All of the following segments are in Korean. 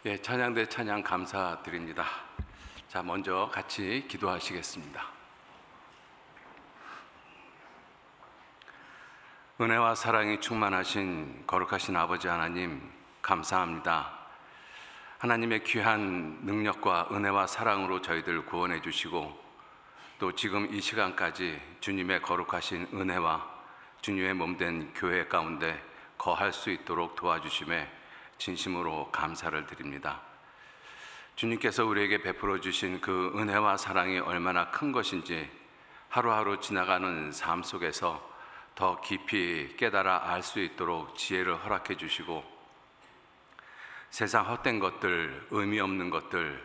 찬양대 찬양 감사드립니다. 자, 먼저 같이 기도하시겠습니다. 은혜와 사랑이 충만하신 거룩하신 아버지 하나님, 감사합니다. 하나님의 귀한 능력과 은혜와 사랑으로 저희들 구원해 주시고, 또 지금 이 시간까지 주님의 거룩하신 은혜와 주님의 몸된 교회 가운데 거할 수 있도록 도와주심에 진심으로 감사를 드립니다. 주님께서 우리에게 베풀어 주신 그 은혜와 사랑이 얼마나 큰 것인지 하루하루 지나가는 삶 속에서 더 깊이 깨달아 알 수 있도록 지혜를 허락해 주시고, 세상 헛된 것들, 의미 없는 것들,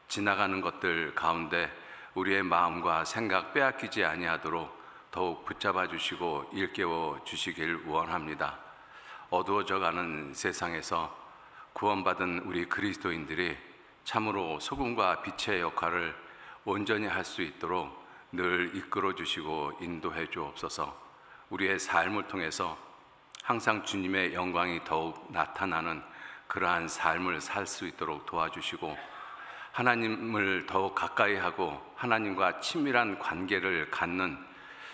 지나가는 것들 가운데 우리의 마음과 생각 빼앗기지 아니하도록 더욱 붙잡아 주시고 일깨워 주시길 원합니다. 어두워져가는 세상에서 구원받은 우리 그리스도인들이 참으로 소금과 빛의 역할을 온전히 할 수 있도록 늘 이끌어 주시고 인도해 주옵소서. 우리의 삶을 통해서 항상 주님의 영광이 더욱 나타나는 그러한 삶을 살 수 있도록 도와주시고, 하나님을 더욱 가까이 하고 하나님과 친밀한 관계를 갖는,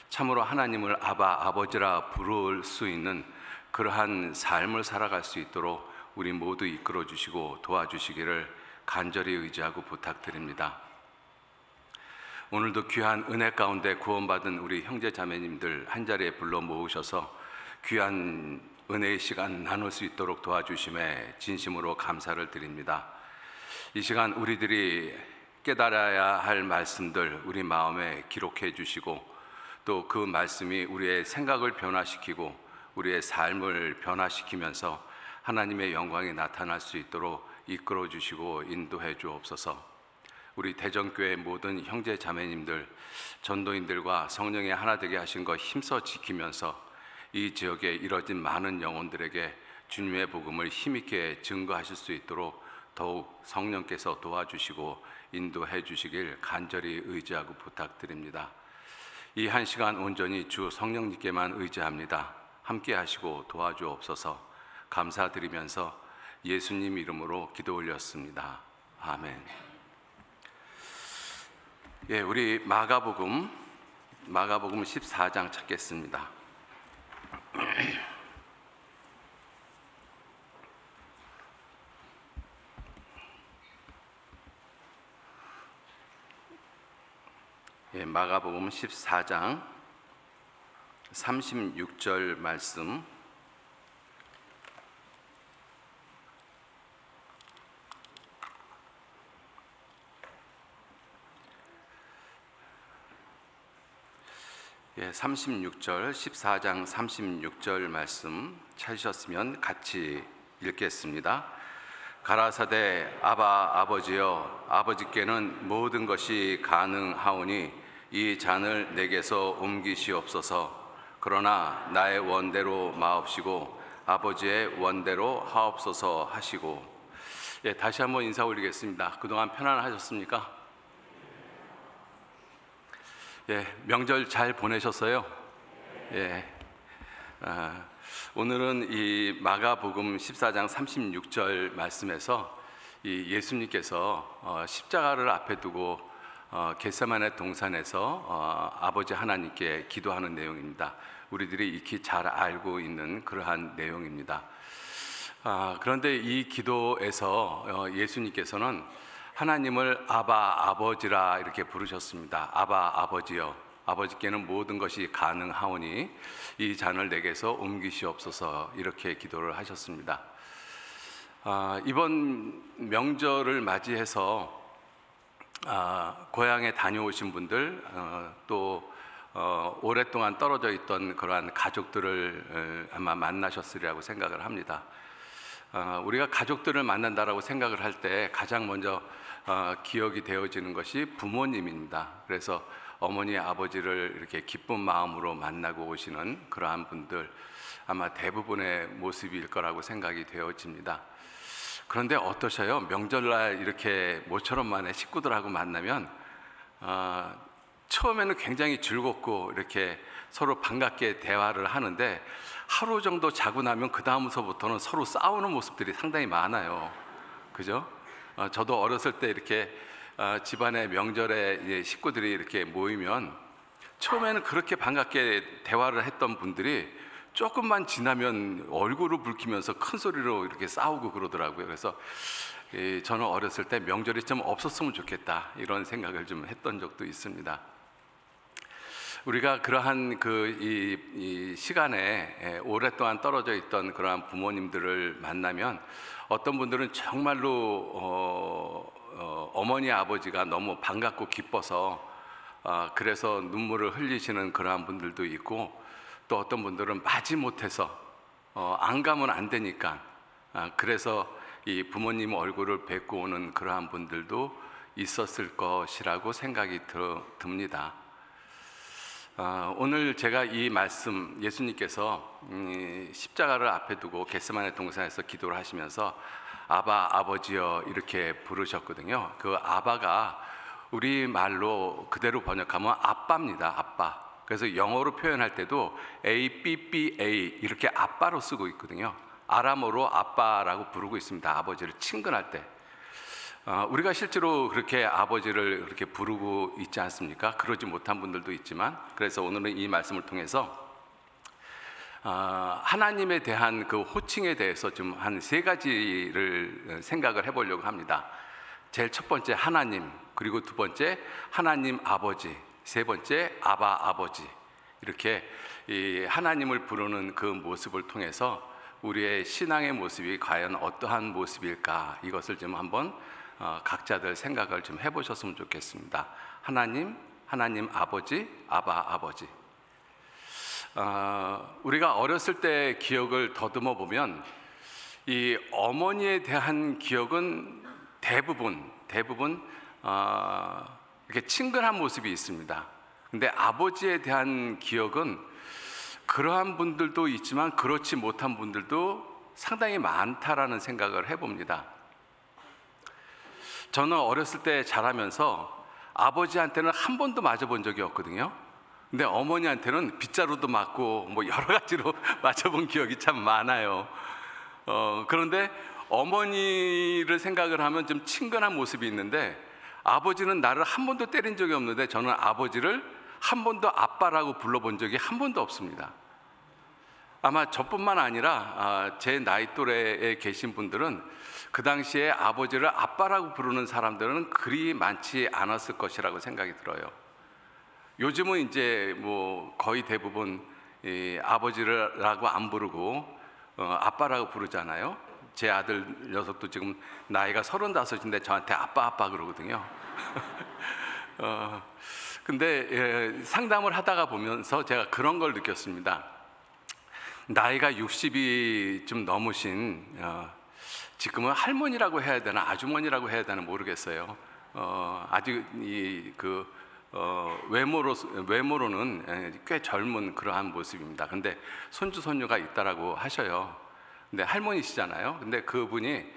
참으로 하나님을 아버지라 부를 수 있는 그러한 삶을 살아갈 수 있도록 우리 모두 이끌어 주시고 도와주시기를 간절히 의지하고 부탁드립니다. 오늘도 귀한 은혜 가운데 구원받은 우리 형제 자매님들 한자리에 불러 모으셔서 귀한 은혜의 시간 나눌 수 있도록 도와주심에 진심으로 감사를 드립니다. 이 시간 우리들이 깨달아야 할 말씀들 우리 마음에 기록해 주시고, 또 그 말씀이 우리의 생각을 변화시키고 우리의 삶을 변화시키면서 하나님의 영광이 나타날 수 있도록 이끌어 주시고 인도해 주옵소서. 우리 대전교회 모든 형제 자매님들, 전도인들과 성령의 하나 되게 하신 것 힘써 지키면서 이 지역에 이뤄진 많은 영혼들에게 주님의 복음을 힘있게 증거하실 수 있도록 더욱 성령께서 도와주시고 인도해 주시길 간절히 의지하고 부탁드립니다. 이 한 시간 온전히 주 성령님께만 의지합니다. 함께 하시고 도와주옵소서. 감사드리면서 예수님 이름으로 기도 올렸습니다. 아멘. 우리 마가복음 14장 찾겠습니다. 마가복음 14장 36절 말씀. 예, 36절, 14장 36절 말씀 찾으셨으면 같이 읽겠습니다. 가라사대 아버지여, 아버지께는 모든 것이 가능하오니 이 잔을 내게서 옮기시옵소서. 그러나 나의 원대로 마옵시고 아버지의 원대로 하옵소서 하시고. 다시 한번 인사 올리겠습니다. 그동안 편안하셨습니까? 명절 잘 보내셨어요? 오늘은 이 마가복음 14장 36절 말씀에서 이 예수님께서 십자가를 앞에 두고 겟세마네 동산에서 아버지 하나님께 기도하는 내용입니다. 우리들이 익히 잘 알고 있는 그러한 내용입니다. 그런데 이 기도에서 예수님께서는 하나님을 아버지라 이렇게 부르셨습니다. 아버지여, 아버지께는 모든 것이 가능하오니 이 잔을 내게서 옮기시옵소서, 이렇게 기도를 하셨습니다. 이번 명절을 맞이해서 고향에 다녀오신 분들, 또 오랫동안 떨어져 있던 그러한 가족들을 아마 만나셨으리라고 생각을 합니다. 우리가 가족들을 만난다라고 생각을 할 때 가장 먼저 기억이 되어지는 것이 부모님입니다. 그래서 어머니, 아버지를 이렇게 기쁜 마음으로 만나고 오시는 그러한 분들, 아마 대부분의 모습일 거라고 생각이 되어집니다. 그런데 어떠셔요? 명절날 이렇게 모처럼 만에 식구들하고 만나면 처음에는 굉장히 즐겁고 이렇게 서로 반갑게 대화를 하는데, 하루 정도 자고 나면 그 다음서부터는 서로 싸우는 모습들이 상당히 많아요. 그죠? 저도 어렸을 때 이렇게 집안의 명절에 이제 식구들이 이렇게 모이면 처음에는 그렇게 반갑게 대화를 했던 분들이 조금만 지나면 얼굴을 붉히면서 큰 소리로 이렇게 싸우고 그러더라고요. 그래서 저는 어렸을 때 명절이 좀 없었으면 좋겠다, 이런 생각을 좀 했던 적도 있습니다. 우리가 그러한 이 시간에 오랫동안 떨어져 있던 그러한 부모님들을 만나면 어떤 분들은 정말로 어머니 아버지가 너무 반갑고 기뻐서 그래서 눈물을 흘리시는 그러한 분들도 있고, 또 어떤 분들은 마지못해서 안 가면 안 되니까 그래서 이 부모님 얼굴을 뵙고 오는 그러한 분들도 있었을 것이라고 생각이 듭니다. 오늘 제가 이 말씀, 예수님께서 십자가를 앞에 두고 겟세마네 동산에서 기도를 하시면서 아바, 아버지여 이렇게 부르셨거든요. 그 아바가 우리 말로 그대로 번역하면 아빠입니다. 아빠. 그래서 영어로 표현할 때도 ABBA 이렇게 아빠로 쓰고 있거든요. 아람어로 아빠라고 부르고 있습니다. 아버지를 친근할 때. 우리가 실제로 그렇게 아버지를 그렇게 부르고 있지 않습니까? 그러지 못한 분들도 있지만, 그래서 오늘은 이 말씀을 통해서 하나님에 대한 그 호칭에 대해서 좀 한 3가지를 생각을 해보려고 합니다. 제일 첫 번째 하나님, 그리고 두 번째 하나님 아버지, 세 번째 아바 아버지, 이렇게 이 하나님을 부르는 그 모습을 통해서 우리의 신앙의 모습이 과연 어떠한 모습일까, 이것을 좀 한번 각자들 생각을 좀 해보셨으면 좋겠습니다. 하나님, 하나님 아버지, 아바 아버지. 우리가 어렸을 때 기억을 더듬어 보면 이 어머니에 대한 기억은 대부분 이렇게 친근한 모습이 있습니다. 근데 아버지에 대한 기억은 그러한 분들도 있지만 그렇지 못한 분들도 상당히 많다라는 생각을 해봅니다. 저는 어렸을 때 자라면서 아버지한테는 한 번도 맞아본 적이 없거든요. 근데 어머니한테는 빗자루도 맞고 뭐 여러 가지로 맞아본 기억이 참 많아요. 그런데 어머니를 생각을 하면 좀 친근한 모습이 있는데, 아버지는 나를 한 번도 때린 적이 없는데 저는 아버지를 한 번도 아빠라고 불러본 적이 한 번도 없습니다. 아마 저뿐만 아니라 제 나이 또래에 계신 분들은 그 당시에 아버지를 아빠라고 부르는 사람들은 그리 많지 않았을 것이라고 생각이 들어요. 요즘은 이제 뭐 거의 대부분 아버지라고 안 부르고 아빠라고 부르잖아요. 제 아들 녀석도 지금 나이가 35인데 저한테 아빠 그러거든요. 근데 상담을 하다가 보면서 제가 그런 걸 느꼈습니다. 나이가 60이 좀 넘으신, 지금은 할머니라고 해야 되나 아주머니라고 해야 되나 모르겠어요. 아직 외모로는 꽤 젊은 그러한 모습입니다. 근데 손주 손녀가 있다라고 하셔요. 근데 할머니시잖아요. 근데 그분이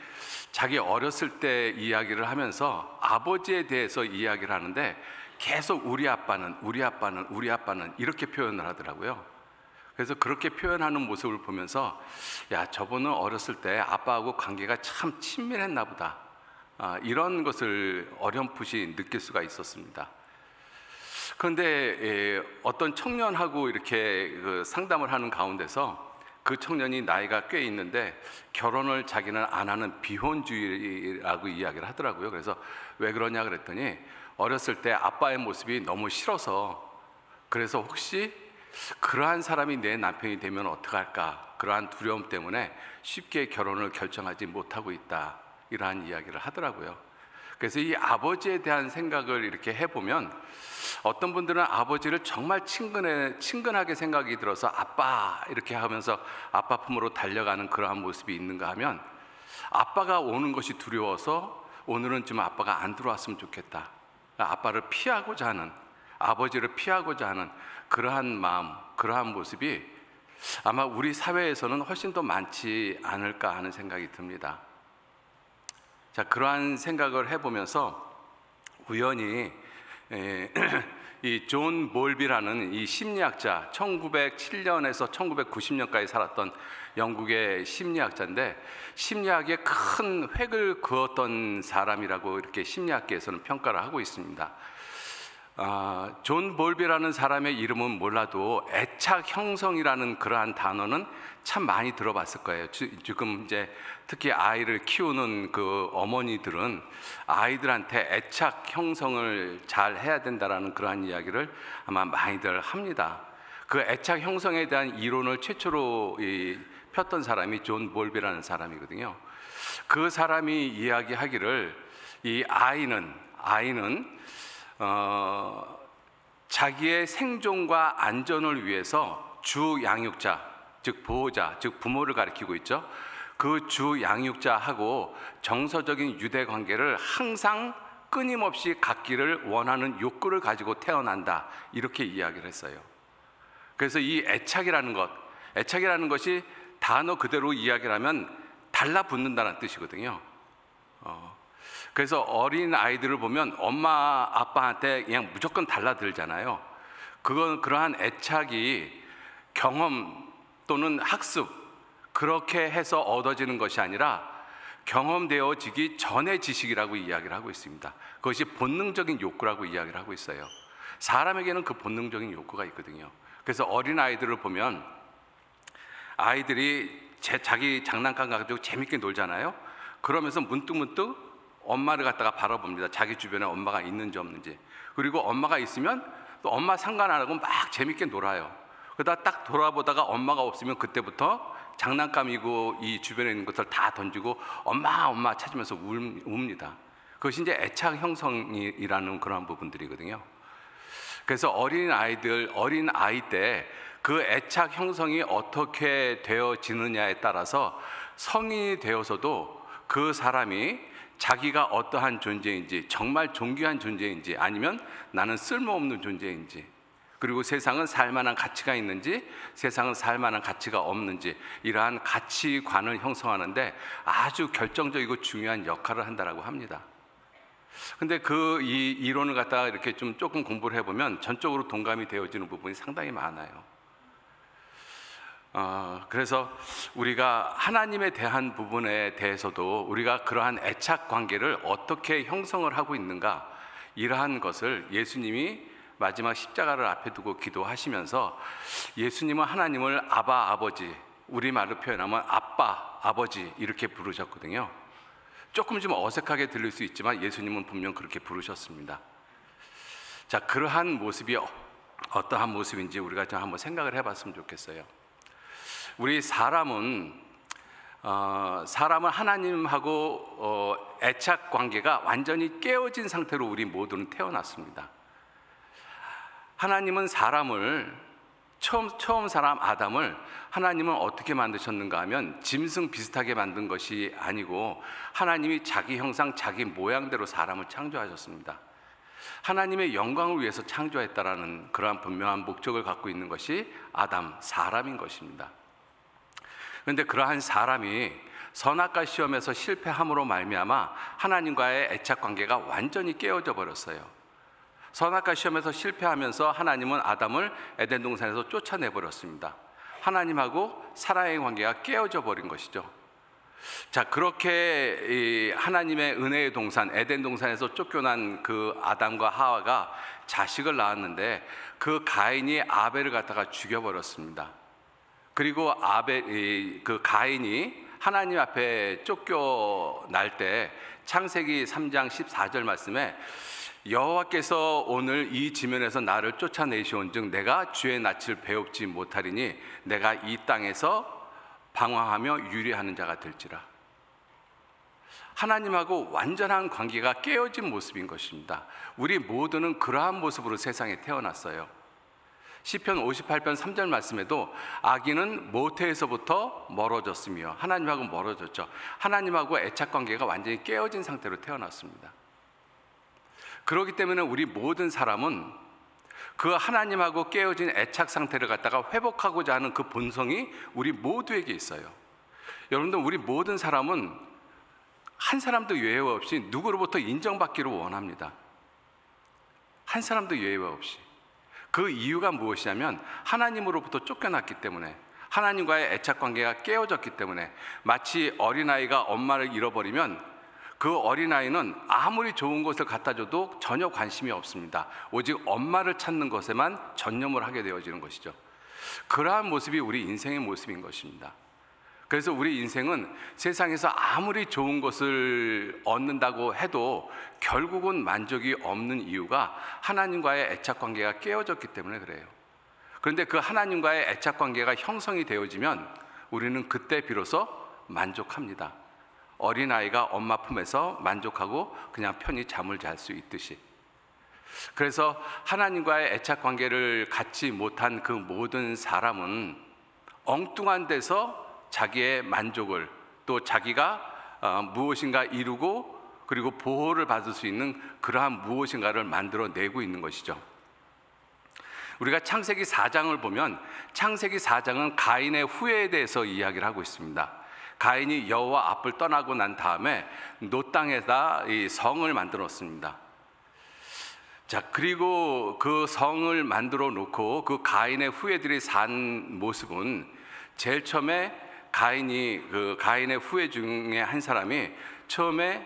자기 어렸을 때 이야기를 하면서 아버지에 대해서 이야기를 하는데 계속 우리 아빠는 이렇게 표현을 하더라고요. 그래서 그렇게 표현하는 모습을 보면서 야, 저분은 어렸을 때 아빠하고 관계가 참 친밀했나 보다, 이런 것을 어렴풋이 느낄 수가 있었습니다. 그런데 어떤 청년하고 이렇게 상담을 하는 가운데서 그 청년이 나이가 꽤 있는데 결혼을 자기는 안 하는 비혼주의라고 이야기를 하더라고요. 그래서 왜 그러냐 그랬더니 어렸을 때 아빠의 모습이 너무 싫어서, 그래서 혹시 그러한 사람이 내 남편이 되면 어떡할까, 그러한 두려움 때문에 쉽게 결혼을 결정하지 못하고 있다, 이러한 이야기를 하더라고요. 그래서 이 아버지에 대한 생각을 이렇게 해보면 어떤 분들은 아버지를 정말 친근하게 생각이 들어서 아빠 이렇게 하면서 아빠 품으로 달려가는 그러한 모습이 있는가 하면, 아빠가 오는 것이 두려워서 오늘은 좀 아빠가 안 들어왔으면 좋겠다, 아빠를 피하고자 하는, 아버지를 피하고자 하는 그러한 마음, 그러한 모습이 아마 우리 사회에서는 훨씬 더 많지 않을까 하는 생각이 듭니다. 자, 그러한 생각을 해보면서 우연히 이 존 몰비라는 이 심리학자, 1907년에서 1990년까지 살았던 영국의 심리학자인데, 심리학에 큰 획을 그었던 사람이라고 이렇게 심리학계에서는 평가를 하고 있습니다. 존 볼비라는 사람의 이름은 몰라도 애착 형성이라는 그러한 단어는 참 많이 들어봤을 거예요. 지금 이제 특히 아이를 키우는 그 어머니들은 아이들한테 애착 형성을 잘 해야 된다라는 그러한 이야기를 아마 많이들 합니다. 그 애착 형성에 대한 이론을 최초로 폈던 사람이 존 볼비라는 사람이거든요. 그 사람이 이야기하기를 이 아이는 자기의 생존과 안전을 위해서 주 양육자, 즉 보호자, 즉 부모를 가리키고 있죠. 그 주 양육자하고 정서적인 유대 관계를 항상 끊임없이 갖기를 원하는 욕구를 가지고 태어난다, 이렇게 이야기를 했어요. 그래서 이 애착이라는 것이 단어 그대로 이야기를 하면 달라붙는다는 뜻이거든요. 그래서 어린 아이들을 보면 엄마 아빠한테 그냥 무조건 달라들잖아요. 그러한 애착이 경험 또는 학습, 그렇게 해서 얻어지는 것이 아니라 경험되어지기 전의 지식이라고 이야기를 하고 있습니다. 그것이 본능적인 욕구라고 이야기를 하고 있어요. 사람에게는 그 본능적인 욕구가 있거든요. 그래서 어린 아이들을 보면 아이들이 자기 장난감 가지고 재밌게 놀잖아요. 그러면서 문득문득 엄마를 갖다가 바라봅니다. 자기 주변에 엄마가 있는지 없는지. 그리고 엄마가 있으면 또 엄마 상관 안 하고 막 재밌게 놀아요. 그러다 딱 돌아보다가 엄마가 없으면 그때부터 장난감이고 이 주변에 있는 것들 다 던지고 엄마 찾으면서 웁니다. 그것이 이제 애착 형성이라는 그런 부분들이거든요. 그래서 어린 아이 때 그 애착 형성이 어떻게 되어지느냐에 따라서 성인이 되어서도 그 사람이 자기가 어떠한 존재인지, 정말 존귀한 존재인지, 아니면 나는 쓸모없는 존재인지, 그리고 세상은 살만한 가치가 있는지, 세상은 살만한 가치가 없는지, 이러한 가치관을 형성하는데 아주 결정적이고 중요한 역할을 한다라고 합니다. 근데 이 이론을 갖다가 이렇게 조금 공부를 해보면 전적으로 동감이 되어지는 부분이 상당히 많아요. 그래서 우리가 하나님에 대한 부분에 대해서도 우리가 그러한 애착 관계를 어떻게 형성을 하고 있는가, 이러한 것을 예수님이 마지막 십자가를 앞에 두고 기도하시면서, 예수님은 하나님을 아바, 아버지, 우리말로 표현하면 아빠, 아버지 이렇게 부르셨거든요. 조금 좀 어색하게 들릴 수 있지만 예수님은 분명 그렇게 부르셨습니다. 자, 그러한 모습이 어떠한 모습인지 우리가 좀 한번 생각을 해봤으면 좋겠어요. 우리 사람은 하나님하고 애착 관계가 완전히 깨어진 상태로 우리 모두는 태어났습니다. 하나님은 사람을 처음 사람 아담을 하나님은 어떻게 만드셨는가 하면 짐승 비슷하게 만든 것이 아니고 하나님이 자기 형상 자기 모양대로 사람을 창조하셨습니다. 하나님의 영광을 위해서 창조했다라는 그러한 분명한 목적을 갖고 있는 것이 사람인 것입니다. 그런데 그러한 사람이 선악과 시험에서 실패함으로 말미암아 하나님과의 애착 관계가 완전히 깨어져 버렸어요. 선악과 시험에서 실패하면서 하나님은 아담을 에덴 동산에서 쫓아내 버렸습니다. 하나님하고 사랑의 관계가 깨어져 버린 것이죠. 자, 그렇게 하나님의 은혜의 동산 에덴 동산에서 쫓겨난 그 아담과 하와가 자식을 낳았는데 그 가인이 아벨을 갖다가 죽여버렸습니다. 그리고 그 가인이 하나님 앞에 쫓겨날 때 창세기 3장 14절 말씀에 여호와께서 오늘 이 지면에서 나를 쫓아내시온즉 내가 주의 낯을 배웁지 못하리니 내가 이 땅에서 방황하며 유리하는 자가 될지라. 하나님하고 완전한 관계가 깨어진 모습인 것입니다. 우리 모두는 그러한 모습으로 세상에 태어났어요. 시편 58편 3절 말씀에도 악인은 모태에서부터 멀어졌으며, 하나님하고 멀어졌죠. 하나님하고 애착 관계가 완전히 깨어진 상태로 태어났습니다. 그렇기 때문에 우리 모든 사람은 그 하나님하고 깨어진 애착 상태를 갖다가 회복하고자 하는 그 본성이 우리 모두에게 있어요. 여러분들, 우리 모든 사람은 한 사람도 예외 없이 누구로부터 인정받기를 원합니다. 한 사람도 예외 없이. 그 이유가 무엇이냐면 하나님으로부터 쫓겨났기 때문에, 하나님과의 애착 관계가 깨어졌기 때문에, 마치 어린아이가 엄마를 잃어버리면 그 어린아이는 아무리 좋은 것을 갖다 줘도 전혀 관심이 없습니다. 오직 엄마를 찾는 것에만 전념을 하게 되어지는 것이죠. 그러한 모습이 우리 인생의 모습인 것입니다. 그래서 우리 인생은 세상에서 아무리 좋은 것을 얻는다고 해도 결국은 만족이 없는 이유가 하나님과의 애착 관계가 깨어졌기 때문에 그래요. 그런데 그 하나님과의 애착 관계가 형성이 되어지면 우리는 그때 비로소 만족합니다. 어린아이가 엄마 품에서 만족하고 그냥 편히 잠을 잘 수 있듯이. 그래서 하나님과의 애착 관계를 갖지 못한 그 모든 사람은 엉뚱한 데서 자기의 만족을, 또 자기가 무엇인가 이루고 그리고 보호를 받을 수 있는 그러한 무엇인가를 만들어내고 있는 것이죠. 우리가 창세기 4장을 보면 창세기 4장은 가인의 후회에 대해서 이야기를 하고 있습니다. 가인이 여호와 앞을 떠나고 난 다음에 노 땅에다 이 성을 만들었습니다. 자, 그리고 그 성을 만들어 놓고 그 가인의 후예들이 산 모습은 제일 처음에 가인의 후예 중에 한 사람이 처음에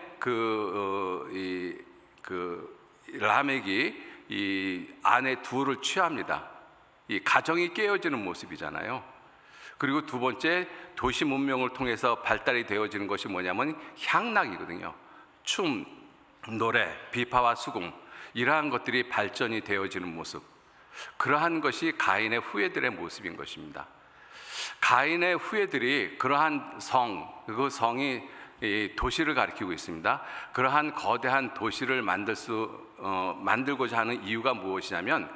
라멕이 이 아내 둘을 취합니다. 이 가정이 깨어지는 모습이잖아요. 그리고 두 번째, 도시 문명을 통해서 발달이 되어지는 것이 뭐냐면 향락이거든요. 춤, 노래, 비파와 수궁, 이러한 것들이 발전이 되어지는 모습, 그러한 것이 가인의 후예들의 모습인 것입니다. 가인의 후예들이 그러한 그 성이 도시를 가리키고 있습니다. 그러한 거대한 도시를 만들고자 하는 이유가 무엇이냐면,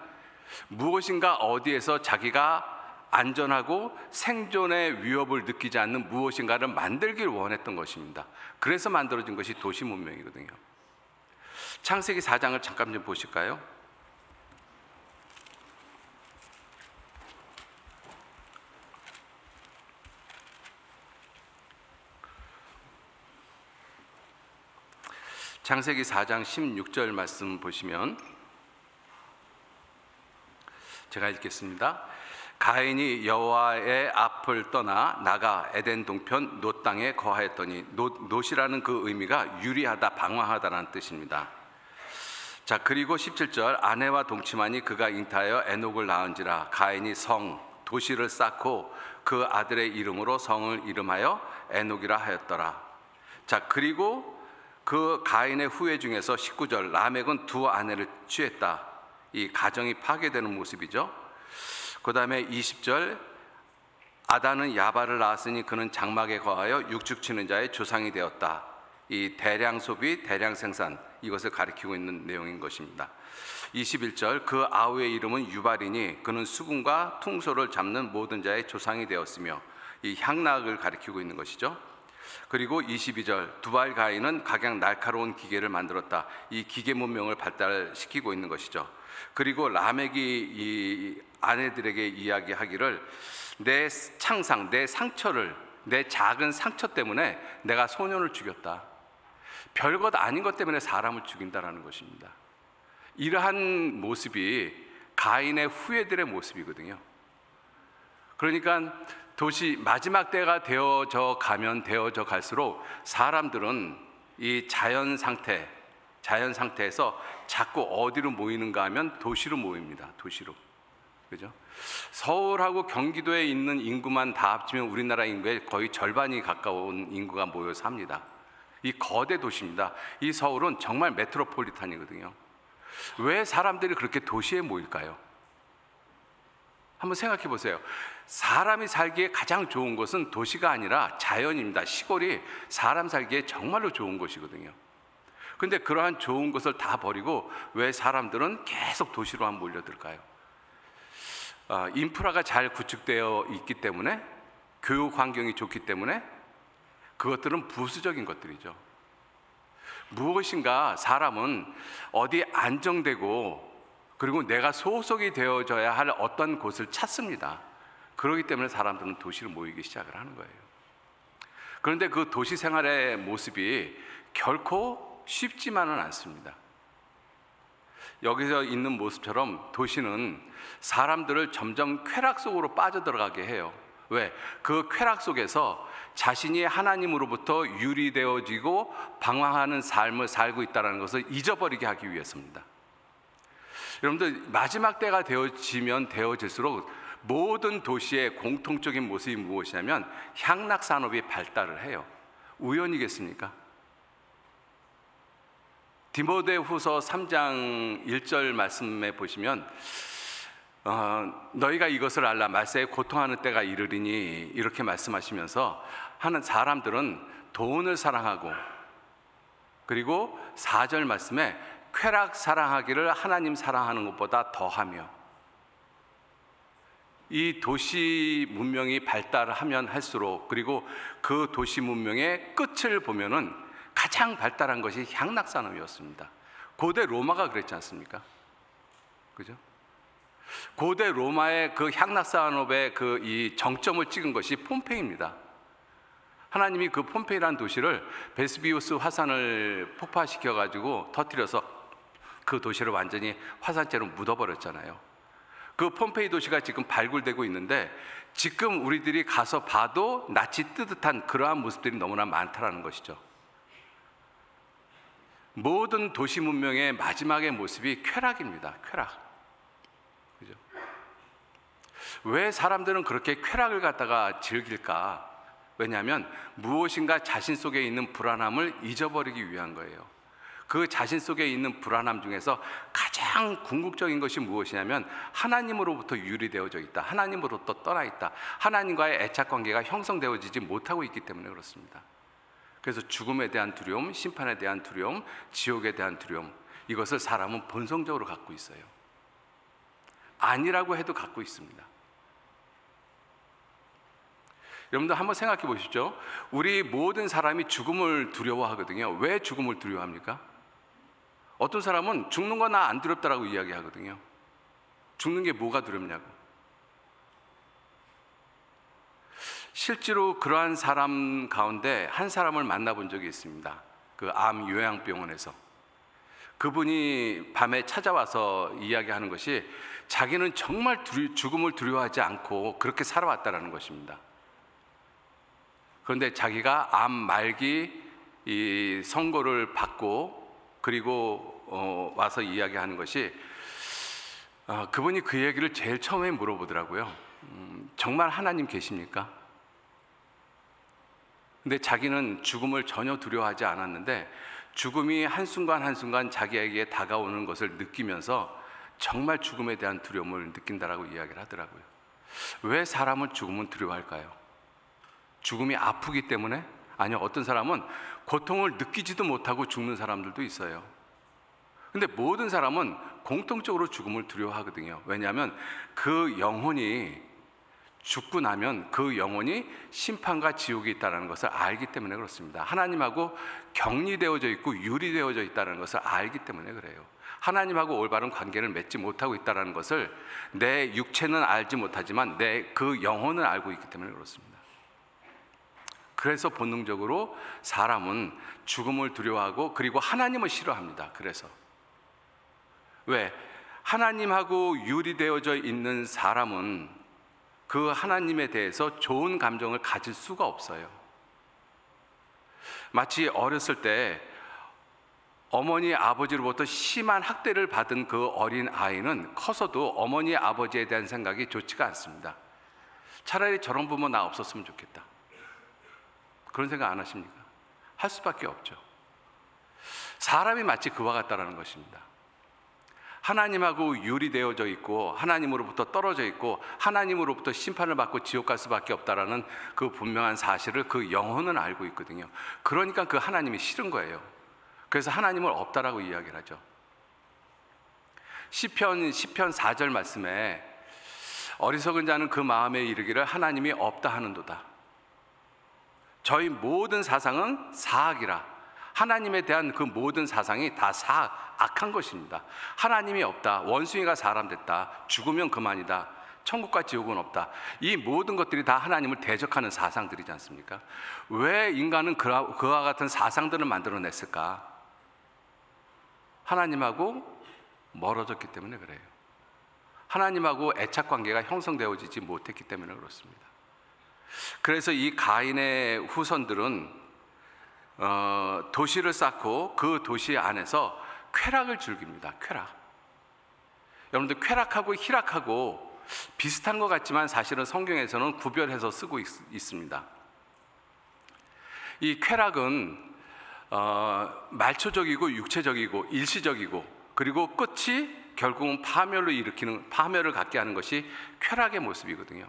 무엇인가 어디에서 자기가 안전하고 생존의 위협을 느끼지 않는 무엇인가를 만들길 원했던 것입니다. 그래서 만들어진 것이 도시 문명이거든요. 창세기 4장을 잠깐 좀 보실까요? 창세기 4장 16절 말씀 보시면 제가 읽겠습니다. 가인이 여호와의 앞을 떠나 나가 에덴 동편 노 땅에 거하였더니, 노시라는 그 의미가 유리하다, 방황하다라는 뜻입니다. 자, 그리고 17절, 아내와 동침하니 그가 잉타하여 에녹을 낳은지라. 가인이 도시를 쌓고 그 아들의 이름으로 성을 이름하여 에녹이라 하였더라. 자, 그리고 그 가인의 후예 중에서 19절, 라멕은 두 아내를 취했다. 이 가정이 파괴되는 모습이죠. 그 다음에 20절, 아다는 야발을 낳았으니 그는 장막에 거하여 육축치는 자의 조상이 되었다. 이 대량 소비, 대량 생산, 이것을 가리키고 있는 내용인 것입니다. 21절, 그 아우의 이름은 유발이니 그는 수군과 퉁소를 잡는 모든 자의 조상이 되었으며, 이 향락을 가리키고 있는 것이죠. 그리고 22절, 두발 가인은 각양 날카로운 기계를 만들었다. 이 기계 문명을 발달시키고 있는 것이죠. 그리고 라멕이 이 아내들에게 이야기하기를, 내 창상, 내 상처를, 내 작은 상처 때문에 내가 소년을 죽였다. 별것 아닌 것 때문에 사람을 죽인다라는 것입니다. 이러한 모습이 가인의 후예들의 모습이거든요. 그러니까 도시 마지막 때가 되어져 갈수록 사람들은 이 자연 상태에서 자꾸 어디로 모이는가 하면 도시로 모입니다. 도시로. 그죠? 서울하고 경기도에 있는 인구만 다 합치면 우리나라 인구의 거의 절반이 가까운 인구가 모여 삽니다. 이 거대 도시입니다. 이 서울은 정말 메트로폴리탄이거든요. 왜 사람들이 그렇게 도시에 모일까요? 한번 생각해 보세요. 사람이 살기에 가장 좋은 곳은 도시가 아니라 자연입니다. 시골이 사람 살기에 정말로 좋은 곳이거든요. 근데 그러한 좋은 것을 다 버리고 왜 사람들은 계속 도시로만 몰려들까요? 인프라가 잘 구축되어 있기 때문에, 교육 환경이 좋기 때문에, 그것들은 부수적인 것들이죠. 무엇인가 사람은 어디 안정되고 그리고 내가 소속이 되어져야 할 어떤 곳을 찾습니다. 그렇기 때문에 사람들은 도시로 모이기 시작을 하는 거예요. 그런데 그 도시 생활의 모습이 결코 쉽지만은 않습니다. 여기서 있는 모습처럼 도시는 사람들을 점점 쾌락 속으로 빠져들어가게 해요. 왜? 그 쾌락 속에서 자신이 하나님으로부터 유리되어지고 방황하는 삶을 살고 있다는 것을 잊어버리게 하기 위해서입니다. 여러분들, 마지막 때가 되어지면 되어질수록 모든 도시의 공통적인 모습이 무엇이냐면 향락산업이 발달을 해요. 우연이겠습니까? 디모데후서 3장 1절 말씀에 보시면 너희가 이것을 알라 말세에 고통하는 때가 이르리니 이렇게 말씀하시면서 하는 사람들은 돈을 사랑하고, 그리고 4절 말씀에 쾌락 사랑하기를 하나님 사랑하는 것보다 더하며, 이 도시 문명이 발달하면 할수록, 그리고 그 도시 문명의 끝을 보면은 가장 발달한 것이 향락산업이었습니다. 고대 로마가 그랬지 않습니까? 그죠? 고대 로마의 그 향락산업의 그 이 정점을 찍은 것이 폼페이입니다. 하나님이 그 폼페이라는 도시를 베스비우스 화산을 폭파시켜 가지고 터뜨려서 그 도시를 완전히 화산재로 묻어버렸잖아요. 그 폼페이 도시가 지금 발굴되고 있는데, 지금 우리들이 가서 봐도 낯이 뜨듯한 그러한 모습들이 너무나 많다라는 것이죠. 모든 도시 문명의 마지막의 모습이 쾌락입니다. 쾌락. 그죠? 왜 사람들은 그렇게 쾌락을 갖다가 즐길까? 왜냐하면 무엇인가 자신 속에 있는 불안함을 잊어버리기 위한 거예요. 그 자신 속에 있는 불안함 중에서 가장 궁극적인 것이 무엇이냐면 하나님으로부터 유리되어져 있다, 하나님으로부터 떠나 있다, 하나님과의 애착관계가 형성되어지지 못하고 있기 때문에 그렇습니다. 그래서 죽음에 대한 두려움, 심판에 대한 두려움, 지옥에 대한 두려움, 이것을 사람은 본성적으로 갖고 있어요. 아니라고 해도 갖고 있습니다. 여러분들 한번 생각해 보십시오. 우리 모든 사람이 죽음을 두려워하거든요. 왜 죽음을 두려워합니까? 어떤 사람은 죽는 거 나 안 두렵다라고 이야기하거든요. 죽는 게 뭐가 두렵냐고. 실제로 그러한 사람 가운데 한 사람을 만나본 적이 있습니다. 그 암 요양병원에서. 그분이 밤에 찾아와서 이야기하는 것이 자기는 정말 죽음을 두려워하지 않고 그렇게 살아왔다는 것입니다. 그런데 자기가 암 말기 이 선고를 받고, 그리고 와서 이야기하는 것이 그분이 그 얘기를 제일 처음에 물어보더라고요. 정말 하나님 계십니까? 근데 자기는 죽음을 전혀 두려워하지 않았는데 죽음이 한순간 한순간 자기에게 다가오는 것을 느끼면서 정말 죽음에 대한 두려움을 느낀다라고 이야기를 하더라고요. 왜 사람은 죽음은 두려워할까요? 죽음이 아프기 때문에? 아니요, 어떤 사람은 고통을 느끼지도 못하고 죽는 사람들도 있어요. 근데 모든 사람은 공통적으로 죽음을 두려워하거든요. 왜냐하면 그 영혼이 죽고 나면 그 영혼이 심판과 지옥이 있다는 것을 알기 때문에 그렇습니다. 하나님하고 격리되어져 있고 유리되어져 있다는 것을 알기 때문에 그래요. 하나님하고 올바른 관계를 맺지 못하고 있다는 것을 내 육체는 알지 못하지만 내 그 영혼은 알고 있기 때문에 그렇습니다. 그래서 본능적으로 사람은 죽음을 두려워하고, 그리고 하나님을 싫어합니다. 그래서 왜? 하나님하고 유리되어져 있는 사람은 그 하나님에 대해서 좋은 감정을 가질 수가 없어요. 마치 어렸을 때 어머니 아버지로부터 심한 학대를 받은 그 어린 아이는 커서도 어머니 아버지에 대한 생각이 좋지가 않습니다. 차라리 저런 부모 나 없었으면 좋겠다, 그런 생각 안 하십니까? 할 수밖에 없죠. 사람이 마치 그와 같다라는 것입니다. 하나님하고 유리되어져 있고 하나님으로부터 떨어져 있고 하나님으로부터 심판을 받고 지옥 갈 수밖에 없다라는 그 분명한 사실을 그 영혼은 알고 있거든요. 그러니까 그 하나님이 싫은 거예요. 그래서 하나님을 없다라고 이야기를 하죠. 시편 4절 말씀에 어리석은 자는 그 마음에 이르기를 하나님이 없다 하는도다. 저희 모든 사상은 사악이라. 하나님에 대한 그 모든 사상이 다 악한 것입니다. 하나님이 없다, 원숭이가 사람 됐다, 죽으면 그만이다, 천국과 지옥은 없다, 이 모든 것들이 다 하나님을 대적하는 사상들이지 않습니까? 왜 인간은 그와 같은 사상들을 만들어냈을까? 하나님하고 멀어졌기 때문에 그래요. 하나님하고 애착 관계가 형성되어지지 못했기 때문에 그렇습니다. 그래서 이 가인의 후손들은 도시를 쌓고 그 도시 안에서 쾌락을 즐깁니다. 쾌락. 여러분들, 쾌락하고 희락하고 비슷한 것 같지만 사실은 성경에서는 구별해서 쓰고 있습니다. 이 쾌락은 말초적이고 육체적이고 일시적이고, 그리고 끝이 결국은 파멸을 갖게 하는 것이 쾌락의 모습이거든요.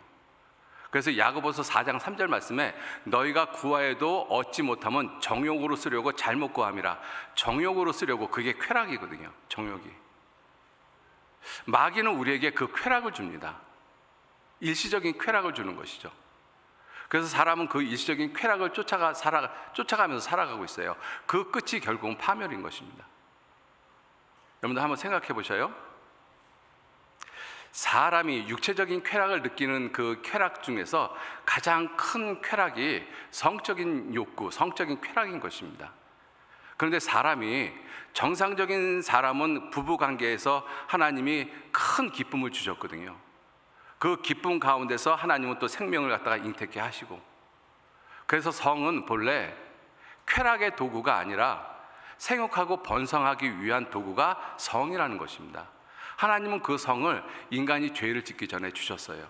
그래서 야고보서 4장 3절 말씀에 너희가 구하여도 얻지 못하면 정욕으로 쓰려고 잘못 구함이라. 정욕으로 쓰려고, 그게 쾌락이거든요. 정욕이. 마귀는 우리에게 그 쾌락을 줍니다. 일시적인 쾌락을 주는 것이죠. 그래서 사람은 그 일시적인 쾌락을 쫓아가면서 살아가고 있어요. 그 끝이 결국은 파멸인 것입니다. 여러분들 한번 생각해 보셔요. 사람이 육체적인 쾌락을 느끼는 그 쾌락 중에서 가장 큰 쾌락이 성적인 욕구, 성적인 쾌락인 것입니다. 그런데 정상적인 사람은 부부 관계에서 하나님이 큰 기쁨을 주셨거든요. 그 기쁨 가운데서 하나님은 또 생명을 갖다가 잉태케 하시고, 그래서 성은 본래 쾌락의 도구가 아니라 생육하고 번성하기 위한 도구가 성이라는 것입니다. 하나님은 그 성을 인간이 죄를 짓기 전에 주셨어요.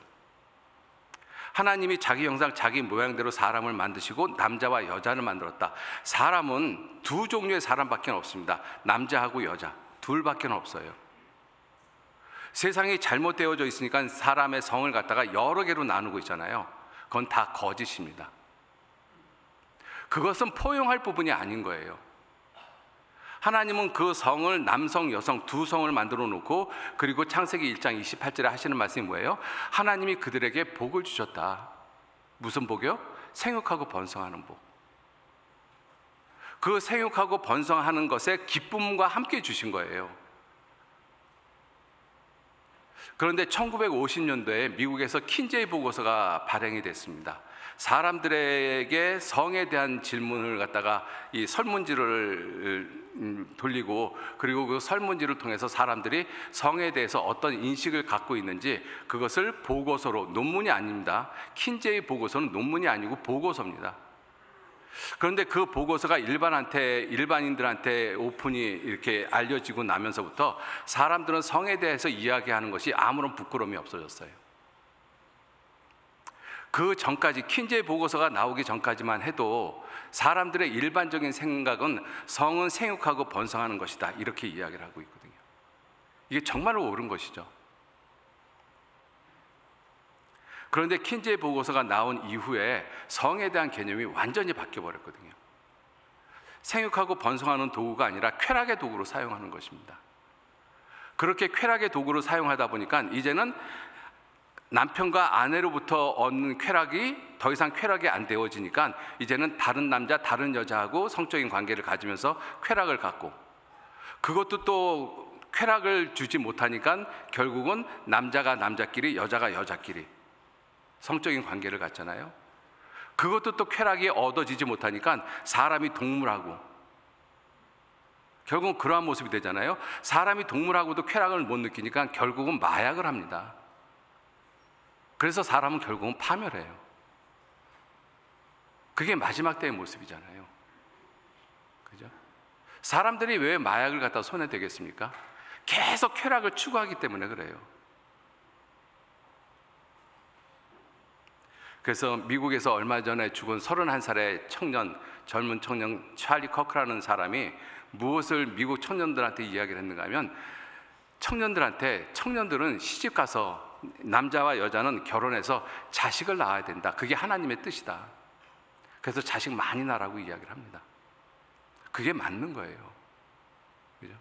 하나님이 자기 형상 자기 모양대로 사람을 만드시고 남자와 여자를 만들었다. 사람은 두 종류의 사람밖에 없습니다. 남자하고 여자 둘밖에 없어요. 세상이 잘못되어져 있으니까 사람의 성을 갖다가 여러 개로 나누고 있잖아요. 그건 다 거짓입니다. 그것은 포용할 부분이 아닌 거예요. 하나님은 그 성을 남성, 여성 두 성을 만들어 놓고, 그리고 창세기 1장 28절에 하시는 말씀이 뭐예요? 하나님이 그들에게 복을 주셨다. 무슨 복이요? 생육하고 번성하는 복. 그 생육하고 번성하는 것에 기쁨과 함께 주신 거예요. 그런데 1950년도에 미국에서 킨제이 보고서가 발행이 됐습니다. 사람들에게 성에 대한 질문을 갖다가 이 설문지를 돌리고, 그리고 그 설문지를 통해서 사람들이 성에 대해서 어떤 인식을 갖고 있는지, 그것을 보고서로, 논문이 아닙니다. 킨제이 보고서는 논문이 아니고 보고서입니다. 그런데 그 보고서가 일반인들한테 오픈이 이렇게 알려지고 나면서부터 사람들은 성에 대해서 이야기하는 것이 아무런 부끄러움이 없어졌어요. 그 전까지, 킨제이 보고서가 나오기 전까지만 해도 사람들의 일반적인 생각은 성은 생육하고 번성하는 것이다, 이렇게 이야기를 하고 있거든요. 이게 정말로 옳은 것이죠. 그런데 킨제이 보고서가 나온 이후에 성에 대한 개념이 완전히 바뀌어 버렸거든요. 생육하고 번성하는 도구가 아니라 쾌락의 도구로 사용하는 것입니다. 그렇게 쾌락의 도구로 사용하다 보니까 이제는 남편과 아내로부터 얻는 쾌락이 더 이상 쾌락이 안 되어지니까 이제는 다른 남자, 다른 여자하고 성적인 관계를 가지면서 쾌락을 갖고, 그것도 또 쾌락을 주지 못하니까 결국은 남자가 남자끼리, 여자가 여자끼리 성적인 관계를 갖잖아요. 그것도 또 쾌락이 얻어지지 못하니까 사람이 동물하고, 결국은 그러한 모습이 되잖아요. 사람이 동물하고도 쾌락을 못 느끼니까 결국은 마약을 합니다. 그래서 사람은 결국은 파멸해요. 그게 마지막 때의 모습이잖아요. 그죠? 사람들이 왜 마약을 갖다 손에 대겠습니까? 계속 쾌락을 추구하기 때문에 그래요. 그래서 미국에서 얼마 전에 죽은 31살의 젊은 청년 찰리 커크라는 사람이 무엇을 미국 청년들한테 이야기를 했는가 하면, 청년들은 시집 가서, 남자와 여자는 결혼해서 자식을 낳아야 된다. 그게 하나님의 뜻이다. 그래서 자식 많이 낳으라고 이야기를 합니다. 그게 맞는 거예요. 그죠?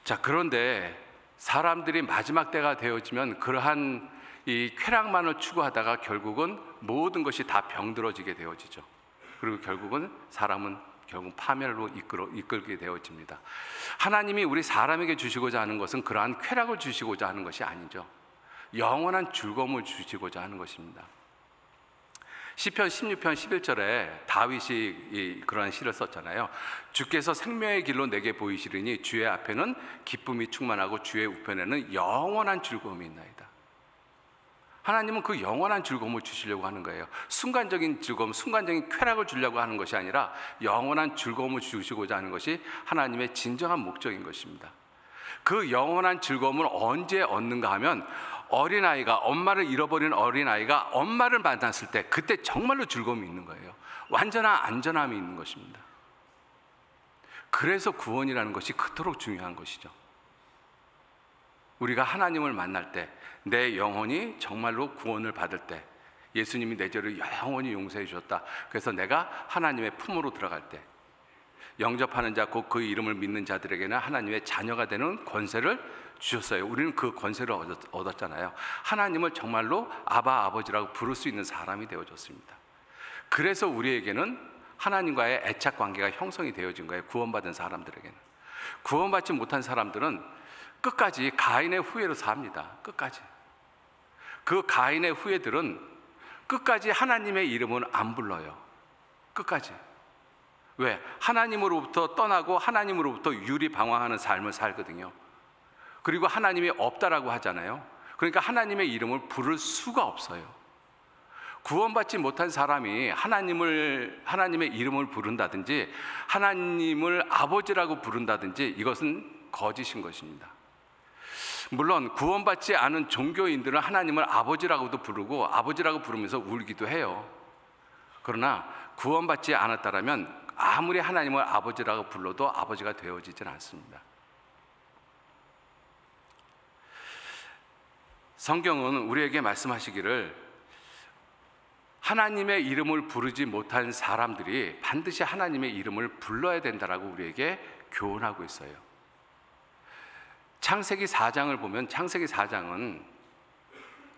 자, 그런데 사람들이 마지막 때가 되어지면 그러한 이 쾌락만을 추구하다가 결국은 모든 것이 다 병들어지게 되어지죠. 그리고 결국은 사람은 결국 파멸로 이끌게 되어집니다. 하나님이 우리 사람에게 주시고자 하는 것은 그러한 쾌락을 주시고자 하는 것이 아니죠. 영원한 즐거움을 주시고자 하는 것입니다. 시편 16편 11절에 다윗이 그런 시를 썼잖아요. 주께서 생명의 길로 내게 보이시리니 주의 앞에는 기쁨이 충만하고 주의 우편에는 영원한 즐거움이 있나이다. 하나님은 그 영원한 즐거움을 주시려고 하는 거예요. 순간적인 즐거움, 순간적인 쾌락을 주려고 하는 것이 아니라 영원한 즐거움을 주시고자 하는 것이 하나님의 진정한 목적인 것입니다. 그 영원한 즐거움을 언제 얻는가 하면 어린아이가, 엄마를 잃어버린 어린아이가 엄마를 만났을 때 그때 정말로 즐거움이 있는 거예요. 완전한 안전함이 있는 것입니다. 그래서 구원이라는 것이 그토록 중요한 것이죠. 우리가 하나님을 만날 때, 내 영혼이 정말로 구원을 받을 때, 예수님이 내 죄를 영원히 용서해 주셨다. 그래서 내가 하나님의 품으로 들어갈 때, 영접하는 자, 곧 그 이름을 믿는 자들에게는 하나님의 자녀가 되는 권세를 주셨어요. 우리는 그 권세를 얻었잖아요. 하나님을 정말로 아바, 아버지라고 부를 수 있는 사람이 되어졌습니다. 그래서 우리에게는 하나님과의 애착 관계가 형성이 되어진 거예요. 구원받은 사람들에게는. 구원받지 못한 사람들은 끝까지 가인의 후예로 삽니다. 끝까지. 그 가인의 후예들은 끝까지 하나님의 이름은 안 불러요. 끝까지. 왜? 하나님으로부터 떠나고 하나님으로부터 유리방황하는 삶을 살거든요. 그리고 하나님이 없다라고 하잖아요. 그러니까 하나님의 이름을 부를 수가 없어요. 구원받지 못한 사람이 하나님의 이름을 부른다든지 하나님을 아버지라고 부른다든지 이것은 거짓인 것입니다. 물론 구원받지 않은 종교인들은 하나님을 아버지라고도 부르고 아버지라고 부르면서 울기도 해요. 그러나 구원받지 않았다라면 아무리 하나님을 아버지라고 불러도 아버지가 되어지진 않습니다. 성경은 우리에게 말씀하시기를 하나님의 이름을 부르지 못한 사람들이 반드시 하나님의 이름을 불러야 된다라고 우리에게 교훈하고 있어요. 창세기 4장을 보면 창세기 4장은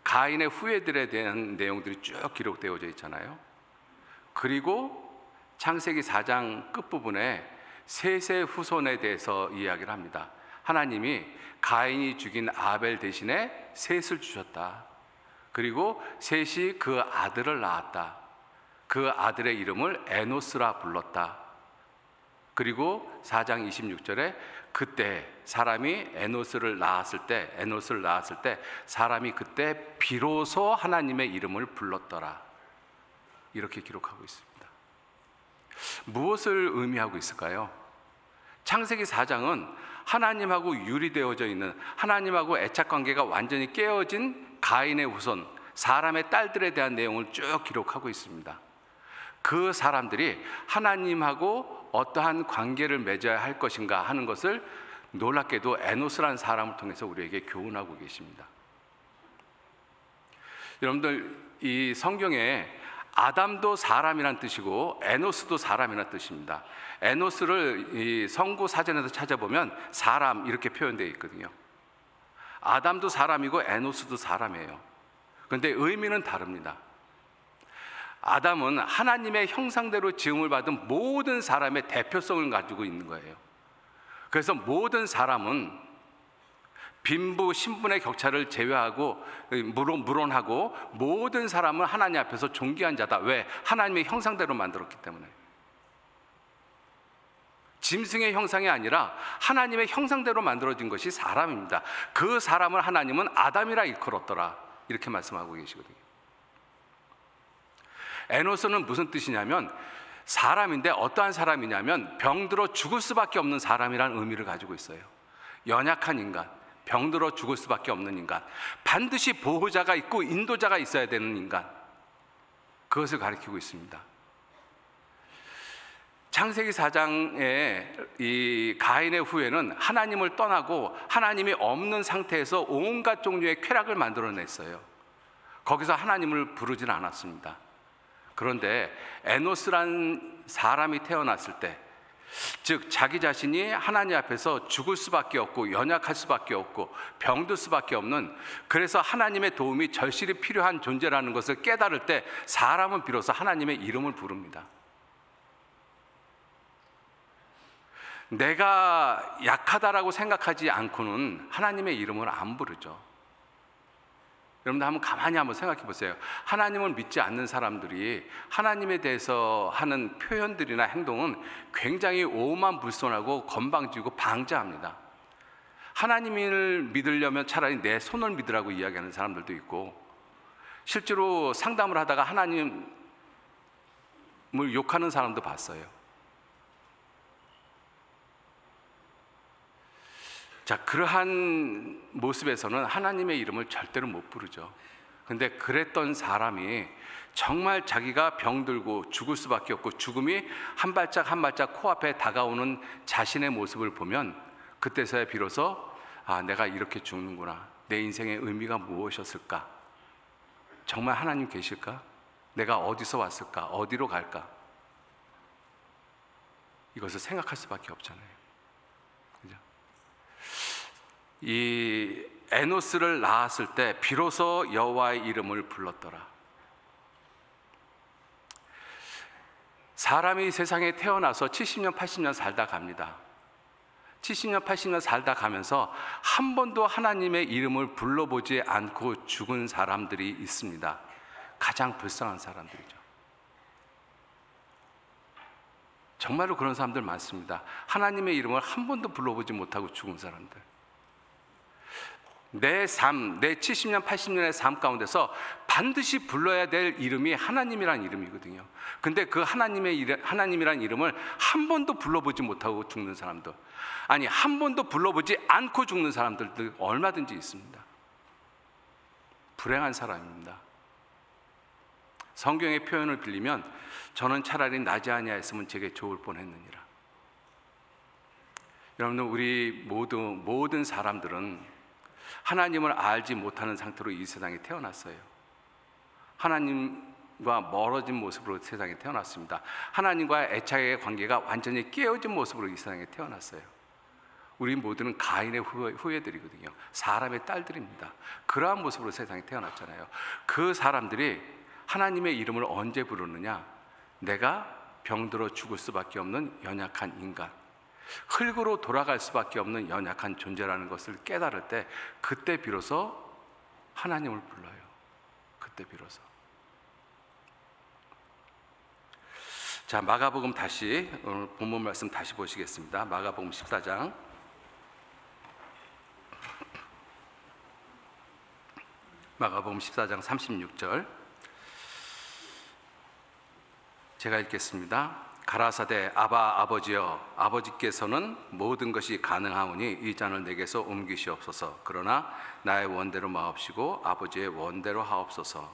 가인의 후예들에 대한 내용들이 쭉 기록되어져 있잖아요. 그리고 창세기 4장 끝부분에 셋의 후손에 대해서 이야기를 합니다. 하나님이 가인이 죽인 아벨 대신에 셋을 주셨다. 그리고 셋이 그 아들을 낳았다. 그 아들의 이름을 에노스라 불렀다. 그리고 4장 26절에 그때 사람이 에노스를 낳았을 때 사람이 그때 비로소 하나님의 이름을 불렀더라. 이렇게 기록하고 있습니다. 무엇을 의미하고 있을까요? 창세기 4장은 하나님하고 유리되어져 있는, 하나님하고 애착관계가 완전히 깨어진 가인의 후손, 사람의 딸들에 대한 내용을 쭉 기록하고 있습니다. 그 사람들이 하나님하고 어떠한 관계를 맺어야 할 것인가 하는 것을 놀랍게도 에노스라는 사람을 통해서 우리에게 교훈하고 계십니다. 여러분들, 이 성경에 아담도 사람이란 뜻이고 에노스도 사람이란 뜻입니다. 에노스를 이 성구 사전에서 찾아보면 사람 이렇게 표현되어 있거든요. 아담도 사람이고 에노스도 사람이에요. 그런데 의미는 다릅니다. 아담은 하나님의 형상대로 지음을 받은 모든 사람의 대표성을 가지고 있는 거예요. 그래서 모든 사람은 빈부, 신분의 격차를 제외하고 물론하고 모든 사람은 하나님 앞에서 존귀한 자다. 왜? 하나님의 형상대로 만들었기 때문에. 짐승의 형상이 아니라 하나님의 형상대로 만들어진 것이 사람입니다. 그 사람을 하나님은 아담이라 일컬었더라. 이렇게 말씀하고 계시거든요. 에노스는 무슨 뜻이냐면 사람인데 어떠한 사람이냐면 병들어 죽을 수밖에 없는 사람이라는 의미를 가지고 있어요. 연약한 인간, 병들어 죽을 수밖에 없는 인간, 반드시 보호자가 있고 인도자가 있어야 되는 인간, 그것을 가리키고 있습니다. 창세기 4장의 이 가인의 후예는 하나님을 떠나고 하나님이 없는 상태에서 온갖 종류의 쾌락을 만들어냈어요. 거기서 하나님을 부르진 않았습니다. 그런데 에노스라는 사람이 태어났을 때, 즉 자기 자신이 하나님 앞에서 죽을 수밖에 없고 연약할 수밖에 없고 병들 수밖에 없는, 그래서 하나님의 도움이 절실히 필요한 존재라는 것을 깨달을 때 사람은 비로소 하나님의 이름을 부릅니다. 내가 약하다라고 생각하지 않고는 하나님의 이름을 안 부르죠. 여러분들 한번 가만히 한번 생각해 보세요. 하나님을 믿지 않는 사람들이 하나님에 대해서 하는 표현들이나 행동은 굉장히 오만불손하고 건방지고 방자합니다. 하나님을 믿으려면 차라리 내 손을 믿으라고 이야기하는 사람들도 있고, 실제로 상담을 하다가 하나님을 욕하는 사람도 봤어요. 자, 그러한 모습에서는 하나님의 이름을 절대로 못 부르죠. 근데 그랬던 사람이 정말 자기가 병들고 죽을 수밖에 없고 죽음이 한 발짝 한 발짝 코앞에 다가오는 자신의 모습을 보면 그때서야 비로소 내가 이렇게 죽는구나. 내 인생의 의미가 무엇이었을까? 정말 하나님 계실까? 내가 어디서 왔을까? 어디로 갈까? 이것을 생각할 수밖에 없잖아요. 그죠? 이 에노스를 낳았을 때 비로소 여호와의 이름을 불렀더라. 사람이 세상에 태어나서 70년, 80년 살다 갑니다. 70년, 80년 살다 가면서 한 번도 하나님의 이름을 불러보지 않고 죽은 사람들이 있습니다. 가장 불쌍한 사람들이죠. 정말로 그런 사람들 많습니다. 하나님의 이름을 한 번도 불러보지 못하고 죽은 사람들. 내 삶, 내 70년, 80년의 삶 가운데서 반드시 불러야 될 이름이 하나님이란 이름이거든요. 근데 그 하나님이란 이름을 한 번도 불러보지 못하고 죽는 사람들, 아니 한 번도 불러보지 않고 죽는 사람들도 얼마든지 있습니다. 불행한 사람입니다. 성경의 표현을 빌리면 저는 차라리 나지 아니하였으면 제게 좋을 뻔했느니라. 여러분들, 우리 모든 사람들은 하나님을 알지 못하는 상태로 이 세상에 태어났어요. 하나님과 멀어진 모습으로 세상에 태어났습니다. 하나님과 애착의 관계가 완전히 깨어진 모습으로 이 세상에 태어났어요. 우리 모두는 가인의 후예들이거든요. 사람의 딸들입니다. 그러한 모습으로 세상에 태어났잖아요. 그 사람들이 하나님의 이름을 언제 부르느냐? 내가 병들어 죽을 수밖에 없는 연약한 인간, 흙으로 돌아갈 수밖에 없는 연약한 존재라는 것을 깨달을 때, 그때 비로소 하나님을 불러요. 그때 비로소. 자, 마가복음 다시, 오늘 본문 말씀 다시 보시겠습니다. 마가복음 14장. 마가복음 14장 36절. 제가 읽겠습니다. 가라사대 아바 아버지여, 아버지께서는 모든 것이 가능하오니 이 잔을 내게서 옮기시옵소서. 그러나 나의 원대로 마옵시고 아버지의 원대로 하옵소서.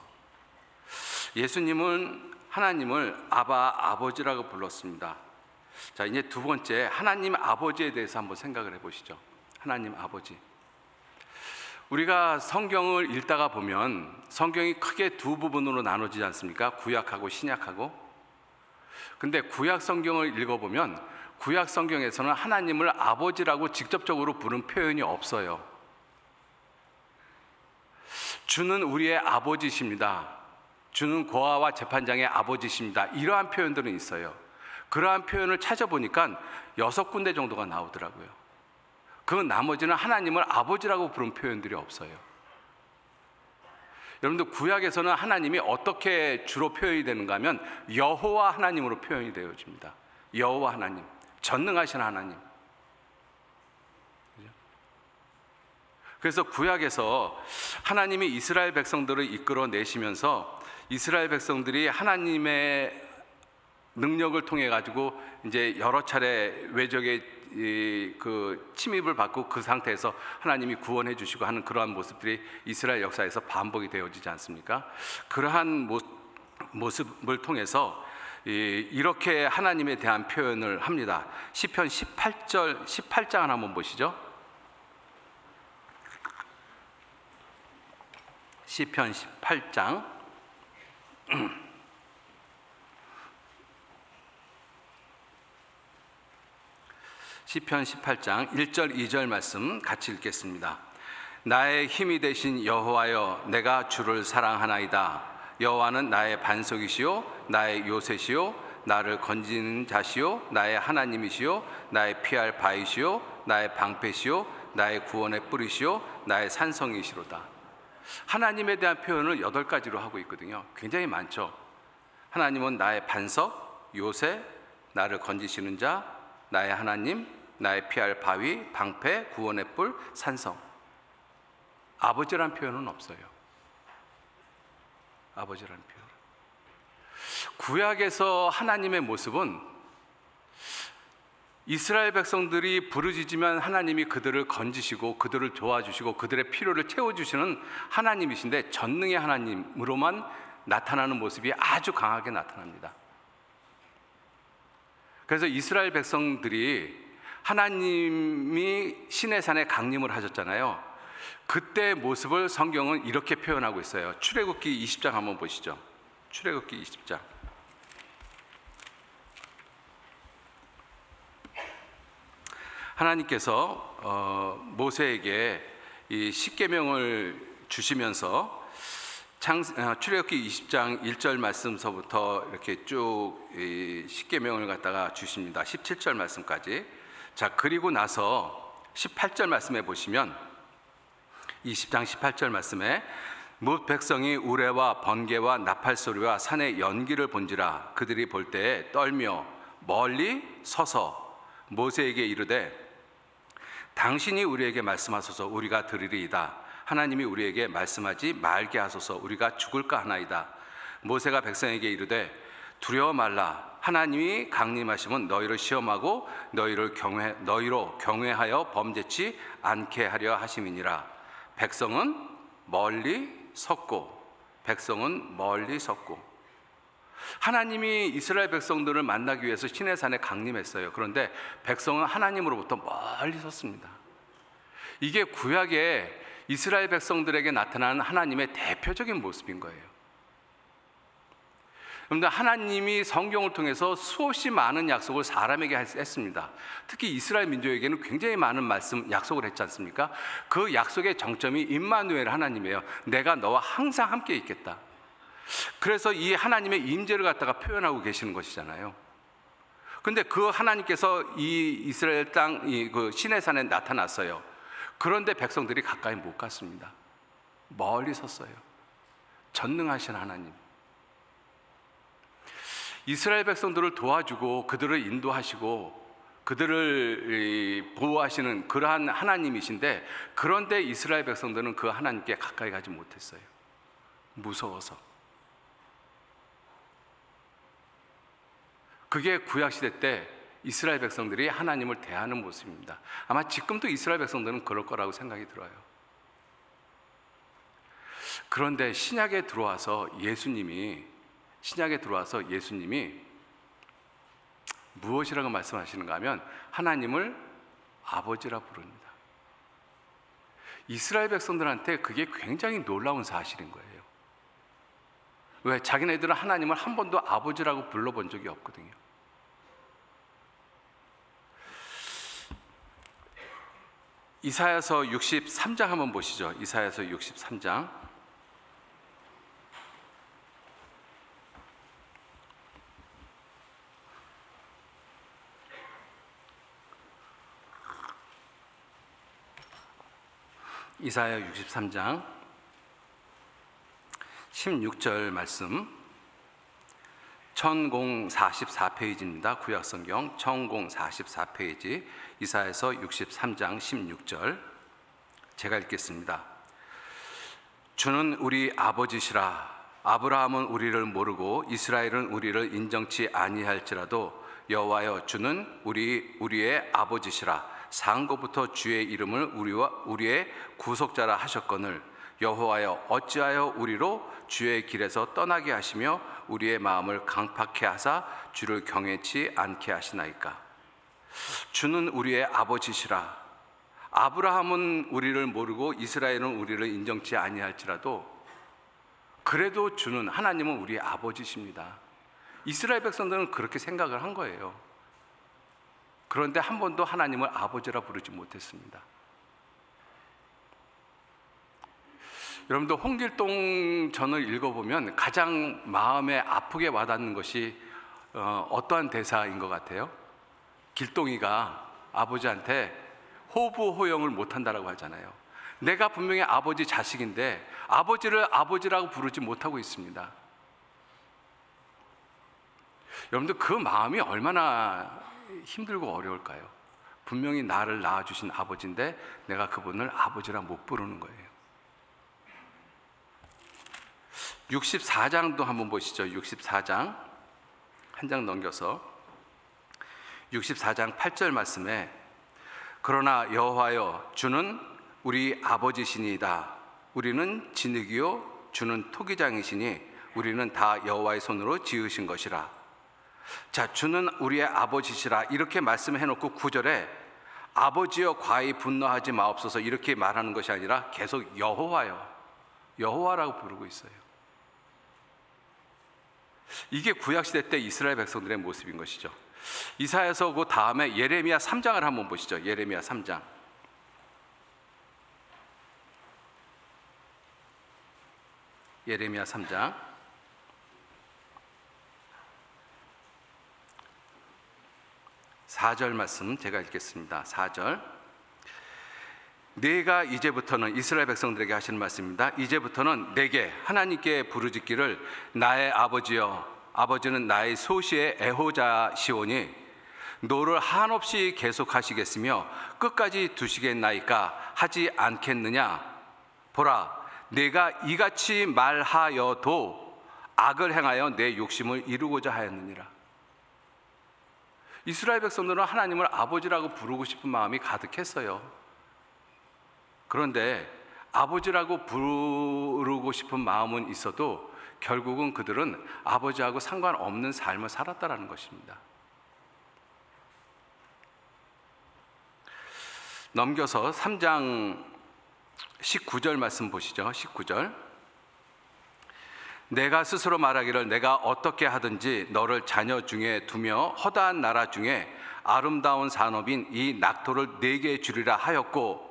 예수님은 하나님을 아버지라고 불렀습니다. 자, 이제 두 번째, 하나님 아버지에 대해서 한번 생각을 해보시죠. 하나님 아버지. 우리가 성경을 읽다가 보면 성경이 크게 두 부분으로 나눠지지 않습니까? 구약하고 신약하고. 근데 구약 성경을 읽어보면 구약 성경에서는 하나님을 아버지라고 직접적으로 부른 표현이 없어요. 주는 우리의 아버지십니다. 주는 고아와 재판장의 아버지십니다. 이러한 표현들은 있어요. 그러한 표현을 찾아보니까 6군데 정도가 나오더라고요. 그 나머지는 하나님을 아버지라고 부른 표현들이 없어요. 여러분들, 구약에서는 하나님이 어떻게 주로 표현이 되는가 하면 여호와 하나님으로 표현이 되어집니다. 여호와 하나님, 전능하신 하나님. 그래서 구약에서 하나님이 이스라엘 백성들을 이끌어 내시면서 이스라엘 백성들이 하나님의 능력을 통해 가지고 이제 여러 차례 외적의 그 침입을 받고 그 상태에서 하나님이 구원해 주시고 하는 그러한 모습들이 이스라엘 역사에서 반복이 되어지지 않습니까? 그러한 모습을 통해서 이렇게 하나님에 대한 표현을 합니다. 시편 18장을 한번 보시죠. 시편 18장 시편 18장 1절 2절 말씀 같이 읽겠습니다. 나의 힘이 되신 여호와여, 내가 주를 사랑하나이다. 여호와는 나의 반석이시요 나의 요새시요 나를 건지는 자시요 나의 하나님이시요 나의 피할 바이시요 나의 방패시요 나의 구원의 뿌리시요 나의 산성이시로다. 하나님에 대한 표현을 8가지로 하고 있거든요. 굉장히 많죠. 하나님은 나의 반석, 요새, 나를 건지시는 자, 나의 하나님, 나의 피할 바위, 방패, 구원의 뿔, 산성. 아버지란 표현은 없어요. 아버지란 표현. 구약에서 하나님의 모습은 이스라엘 백성들이 부르짖으면 하나님이 그들을 건지시고 그들을 도와주시고 그들의 필요를 채워주시는 하나님이신데, 전능의 하나님으로만 나타나는 모습이 아주 강하게 나타납니다. 그래서 이스라엘 백성들이 하나님이 시내산에 강림을 하셨잖아요. 그때 모습을 성경은 이렇게 표현하고 있어요. 출애굽기 20장 한번 보시죠. 출애굽기 20장. 하나님께서 모세에게 이 십계명을 주시면서 출애굽기 20장 1절 말씀서부터 이렇게 쭉 십계명을 갖다가 주십니다. 17절 말씀까지. 자, 그리고 나서 18절 말씀에 보시면, 20장 18절 말씀에 뭇 백성이 우레와 번개와 나팔 소리와 산의 연기를 본지라 그들이 볼 때에 떨며 멀리 서서 모세에게 이르되 당신이 우리에게 말씀하소서 우리가 들으리이다. 하나님이 우리에게 말씀하지 말게 하소서 우리가 죽을까 하나이다. 모세가 백성에게 이르되 두려워 말라. 하나님이 강림하시면 너희를 시험하고 너희로 경외하여 범죄치 않게 하려 하심이니라. 백성은 멀리 섰고 하나님이 이스라엘 백성들을 만나기 위해서 시내산에 강림했어요. 그런데 백성은 하나님으로부터 멀리 섰습니다. 이게 구약에 이스라엘 백성들에게 나타나는 하나님의 대표적인 모습인 거예요. 그런데 하나님이 성경을 통해서 수없이 많은 약속을 사람에게 했습니다. 특히 이스라엘 민족에게는 굉장히 많은 약속을 했지 않습니까? 그 약속의 정점이 임마누엘 하나님이에요. 내가 너와 항상 함께 있겠다. 그래서 이 하나님의 임재를 갖다가 표현하고 계시는 것이잖아요. 근데 그 하나님께서 이 이스라엘 땅 그 시내산에 나타났어요. 그런데 백성들이 가까이 못 갔습니다. 멀리 섰어요. 전능하신 하나님, 이스라엘 백성들을 도와주고 그들을 인도하시고 그들을 보호하시는 그러한 하나님이신데, 그런데 이스라엘 백성들은 그 하나님께 가까이 가지 못했어요. 무서워서. 그게 구약시대 때 이스라엘 백성들이 하나님을 대하는 모습입니다. 아마 지금도 이스라엘 백성들은 그럴 거라고 생각이 들어요. 그런데 신약에 들어와서 예수님이 무엇이라고 말씀하시는가 하면 하나님을 아버지라 부릅니다. 이스라엘 백성들한테 그게 굉장히 놀라운 사실인 거예요. 왜? 자기네들은 하나님을 한 번도 아버지라고 불러본 적이 없거든요. 이사야서 63장 한번 보시죠. 이사야서 63장. 이사야 63장 16절 말씀, 1044페이지입니다. 구약성경 1044페이지 이사야서 63장 16절 제가 읽겠습니다. 주는 우리 아버지시라. 아브라함은 우리를 모르고 이스라엘은 우리를 인정치 아니할지라도 여호와여 주는 우리의 아버지시라. 상고부터 주의 이름을 우리의 구속자라 하셨거늘 여호와여 어찌하여 우리로 주의 길에서 떠나게 하시며 우리의 마음을 강팍해 하사 주를 경외치 않게 하시나이까. 주는 우리의 아버지시라. 아브라함은 우리를 모르고 이스라엘은 우리를 인정치 아니할지라도 그래도 주는 하나님은 우리의 아버지십니다. 이스라엘 백성들은 그렇게 생각을 한 거예요. 그런데 한 번도 하나님을 아버지라 부르지 못했습니다. 여러분도 홍길동 전을 읽어보면 가장 마음에 아프게 와닿는 것이 어떠한 대사인 것 같아요? 길동이가 아버지한테 호부호영을 못한다라고 하잖아요. 내가 분명히 아버지 자식인데 아버지를 아버지라고 부르지 못하고 있습니다. 여러분들 그 마음이 얼마나 힘들고 어려울까요? 분명히 나를 낳아주신 아버지인데 내가 그분을 아버지라 못 부르는 거예요. 64장도 한번 보시죠. 64장 한 장 넘겨서 64장 8절 말씀에 그러나 여호와여 주는 우리 아버지시니이다. 우리는 진흙이요 주는 토기장이시니 우리는 다 여호와의 손으로 지으신 것이라. 자, 주는 우리의 아버지시라 이렇게 말씀해 놓고 9절에 아버지여 과히 분노하지 마옵소서 이렇게 말하는 것이 아니라 계속 여호와여, 여호와라고 부르고 있어요. 이게 구약시대 때 이스라엘 백성들의 모습인 것이죠. 이사야서 그 다음에 예레미야 3장을 한번 보시죠. 예레미야 3장. 예레미야 3장 4절 말씀 제가 읽겠습니다. 4절. 내가 이제부터는 이스라엘 백성들에게 하시는 말씀입니다. 이제부터는 내게 하나님께 부르짖기를 나의 아버지여, 아버지는 나의 소시의 애호자시오니 노를 한없이 계속하시겠으며 끝까지 두시겠나이까 하지 않겠느냐. 보라, 내가 이같이 말하여도 악을 행하여 내 욕심을 이루고자 하였느니라. 이스라엘 백성들은 하나님을 아버지라고 부르고 싶은 마음이 가득했어요. 그런데 아버지라고 부르고 싶은 마음은 있어도 결국은 그들은 아버지하고 상관없는 삶을 살았다라는 것입니다. 넘겨서 3장 19절 말씀 보시죠. 19절. 내가 스스로 말하기를 내가 어떻게 하든지 너를 자녀 중에 두며 허다한 나라 중에 아름다운 산업인 이 낙토를 내게 주리라 하였고,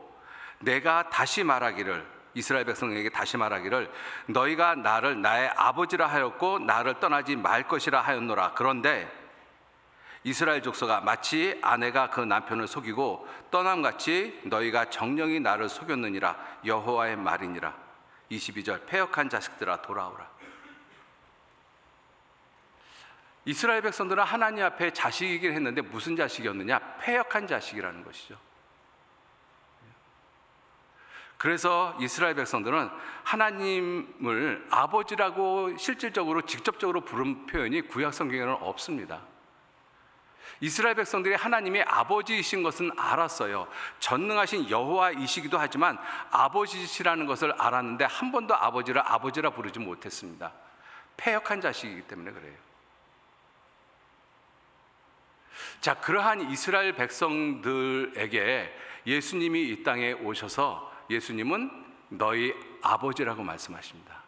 내가 다시 말하기를, 이스라엘 백성에게 다시 말하기를 너희가 나를 나의 아버지라 하였고 나를 떠나지 말 것이라 하였노라. 그런데 이스라엘 족속아, 마치 아내가 그 남편을 속이고 떠남같이 너희가 정령이 나를 속였느니라. 여호와의 말이니라. 22절. 패역한 자식들아 돌아오라. 이스라엘 백성들은 하나님 앞에 자식이긴 했는데 무슨 자식이었느냐? 패역한 자식이라는 것이죠. 그래서 이스라엘 백성들은 하나님을 아버지라고 실질적으로 직접적으로 부른 표현이 구약 성경에는 없습니다. 이스라엘 백성들이 하나님이 아버지이신 것은 알았어요. 전능하신 여호와이시기도 하지만 아버지시라는 것을 알았는데 한 번도 아버지를 아버지라 부르지 못했습니다. 패역한 자식이기 때문에 그래요. 자, 그러한 이스라엘 백성들에게 예수님이 이 땅에 오셔서 예수님은 너희 아버지라고 말씀하십니다.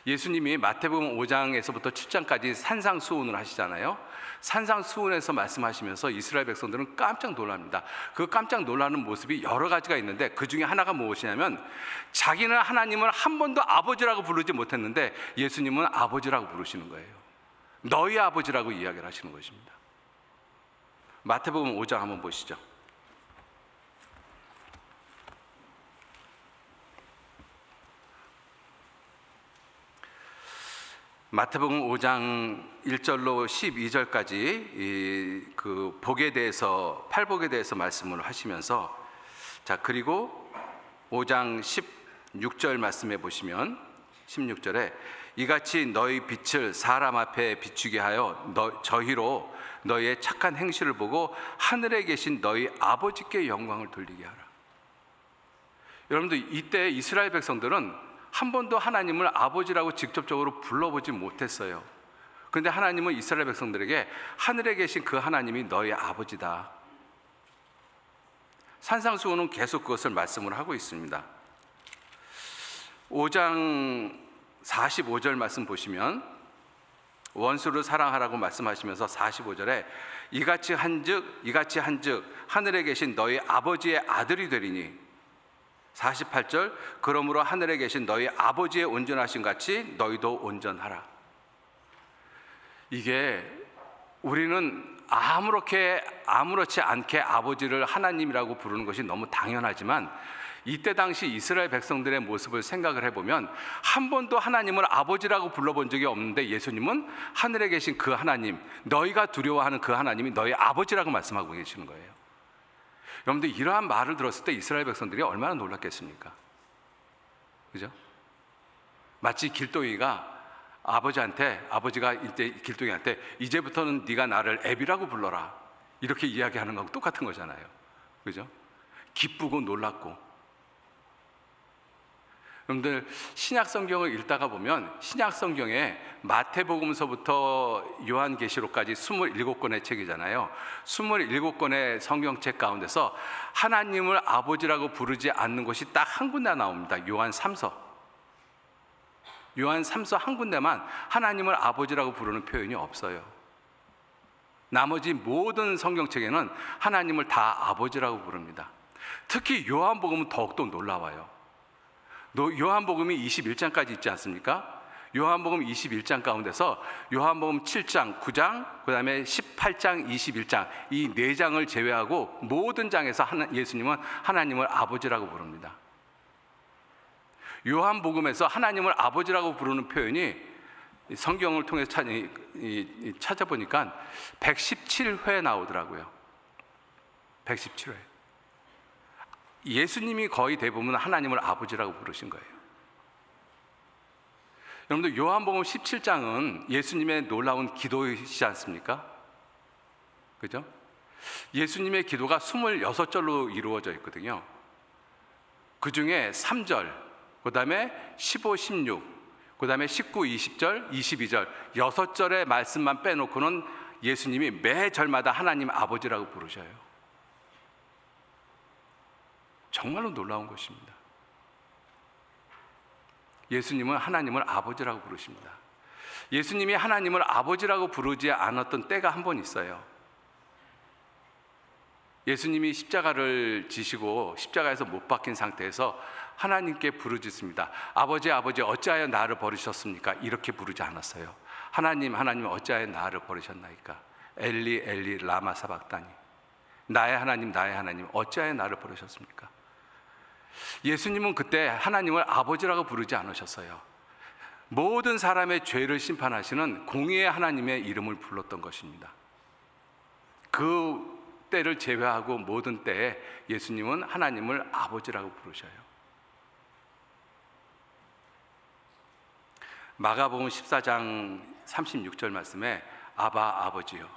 예수님이 마태복음 5장에서부터 7장까지 산상수훈을 하시잖아요. 산상수훈에서 말씀하시면서 이스라엘 백성들은 깜짝 놀랍니다. 그 깜짝 놀라는 모습이 여러 가지가 있는데 그 중에 하나가 무엇이냐면 자기는 하나님을 한 번도 아버지라고 부르지 못했는데 예수님은 아버지라고 부르시는 거예요. 너희 아버지라고 이야기를 하시는 것입니다. 마태복음 5장 한번 보시죠. 마태복음 5장 1절로 12절까지 그 복에 대해서, 팔복에 대해서 말씀을 하시면서, 자, 그리고 5장 16절 말씀해 보시면 16절에 이같이 너희 빛을 사람 앞에 비추게 하여 저희로 너희의 착한 행실을 보고 하늘에 계신 너희 아버지께 영광을 돌리게 하라. 여러분들, 이때 이스라엘 백성들은 한 번도 하나님을 아버지라고 직접적으로 불러보지 못했어요. 그런데 하나님은 이스라엘 백성들에게 하늘에 계신 그 하나님이 너희 아버지다. 산상수훈은 계속 그것을 말씀을 하고 있습니다. 5장 45절 말씀 보시면 원수를 사랑하라고 말씀하시면서 45절에 이같이 한즉 하늘에 계신 너희 아버지의 아들이 되리니, 48절 그러므로 하늘에 계신 너희 아버지의 온전하신 같이 너희도 온전하라. 이게 우리는 아무렇지 않게 아버지를 하나님이라고 부르는 것이 너무 당연하지만 이때 당시 이스라엘 백성들의 모습을 생각을 해보면 한 번도 하나님을 아버지라고 불러본 적이 없는데 예수님은 하늘에 계신 그 하나님, 너희가 두려워하는 그 하나님이 너희 아버지라고 말씀하고 계시는 거예요. 여러분들, 이러한 말을 들었을 때 이스라엘 백성들이 얼마나 놀랐겠습니까? 그죠? 마치 길동이가 아버지가 이제 길동이한테 이제부터는 네가 나를 애비라고 불러라, 이렇게 이야기하는 거하고 똑같은 거잖아요. 그죠? 기쁘고 놀랐고. 여러분들, 신약 성경을 읽다가 보면 신약 성경에 마태복음서부터 요한계시록까지 27권의 책이잖아요. 27권의 성경책 가운데서 하나님을 아버지라고 부르지 않는 곳이 딱 한 군데 나옵니다. 요한 3서 한 군데만 하나님을 아버지라고 부르는 표현이 없어요. 나머지 모든 성경책에는 하나님을 다 아버지라고 부릅니다. 특히 요한복음은 더욱더 놀라워요. 요한복음이 21장까지 있지 않습니까? 요한복음 21장 가운데서 요한복음 7장, 9장, 그 다음에 18장, 21장, 이 4장을 제외하고 모든 장에서 예수님은 하나님을 아버지라고 부릅니다. 요한복음에서 하나님을 아버지라고 부르는 표현이 성경을 통해서 찾아보니까 117회 나오더라고요. 117회. 예수님이 거의 대부분 하나님을 아버지라고 부르신 거예요. 여러분들, 요한복음 17장은 예수님의 놀라운 기도이시지 않습니까? 그죠? 예수님의 기도가 26절로 이루어져 있거든요. 그 중에 3절, 그 다음에 15, 16, 그 다음에 19, 20절, 22절 6절의 말씀만 빼놓고는 예수님이 매 절마다 하나님 아버지라고 부르셔요. 정말로 놀라운 것입니다. 예수님은 하나님을 아버지라고 부르십니다. 예수님이 하나님을 아버지라고 부르지 않았던 때가 한 번 있어요. 예수님이 십자가를 지시고 십자가에서 못 박힌 상태에서 하나님께 부르짖습니다. 아버지, 아버지, 어찌하여 나를 버리셨습니까? 이렇게 부르지 않았어요. 하나님, 하나님, 어찌하여 나를 버리셨나이까? 엘리, 엘리, 라마 사박다니. 나의 하나님, 나의 하나님, 어찌하여 나를 버리셨습니까? 예수님은 그때 하나님을 아버지라고 부르지 않으셨어요. 모든 사람의 죄를 심판하시는 공의의 하나님의 이름을 불렀던 것입니다. 그 때를 제외하고 모든 때에 예수님은 하나님을 아버지라고 부르셔요. 마가복음 14장 36절 말씀에 아바 아버지요,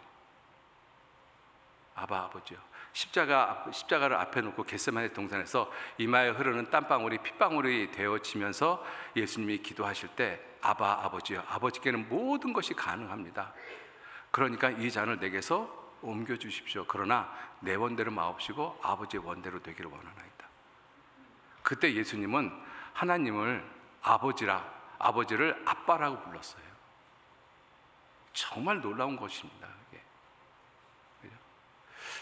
아바 아버지요. 십자가를 앞에 놓고 겟세마네 동산에서 이마에 흐르는 땀방울이 핏방울이 되어지면서 예수님이 기도하실 때 아바 아버지요, 아버지께는 모든 것이 가능합니다. 그러니까 이 잔을 내게서 옮겨 주십시오. 그러나 내 원대로 마옵시고 아버지의 원대로 되기를 원하나이다. 그때 예수님은 하나님을 아버지를 아빠라고 불렀어요. 정말 놀라운 것입니다.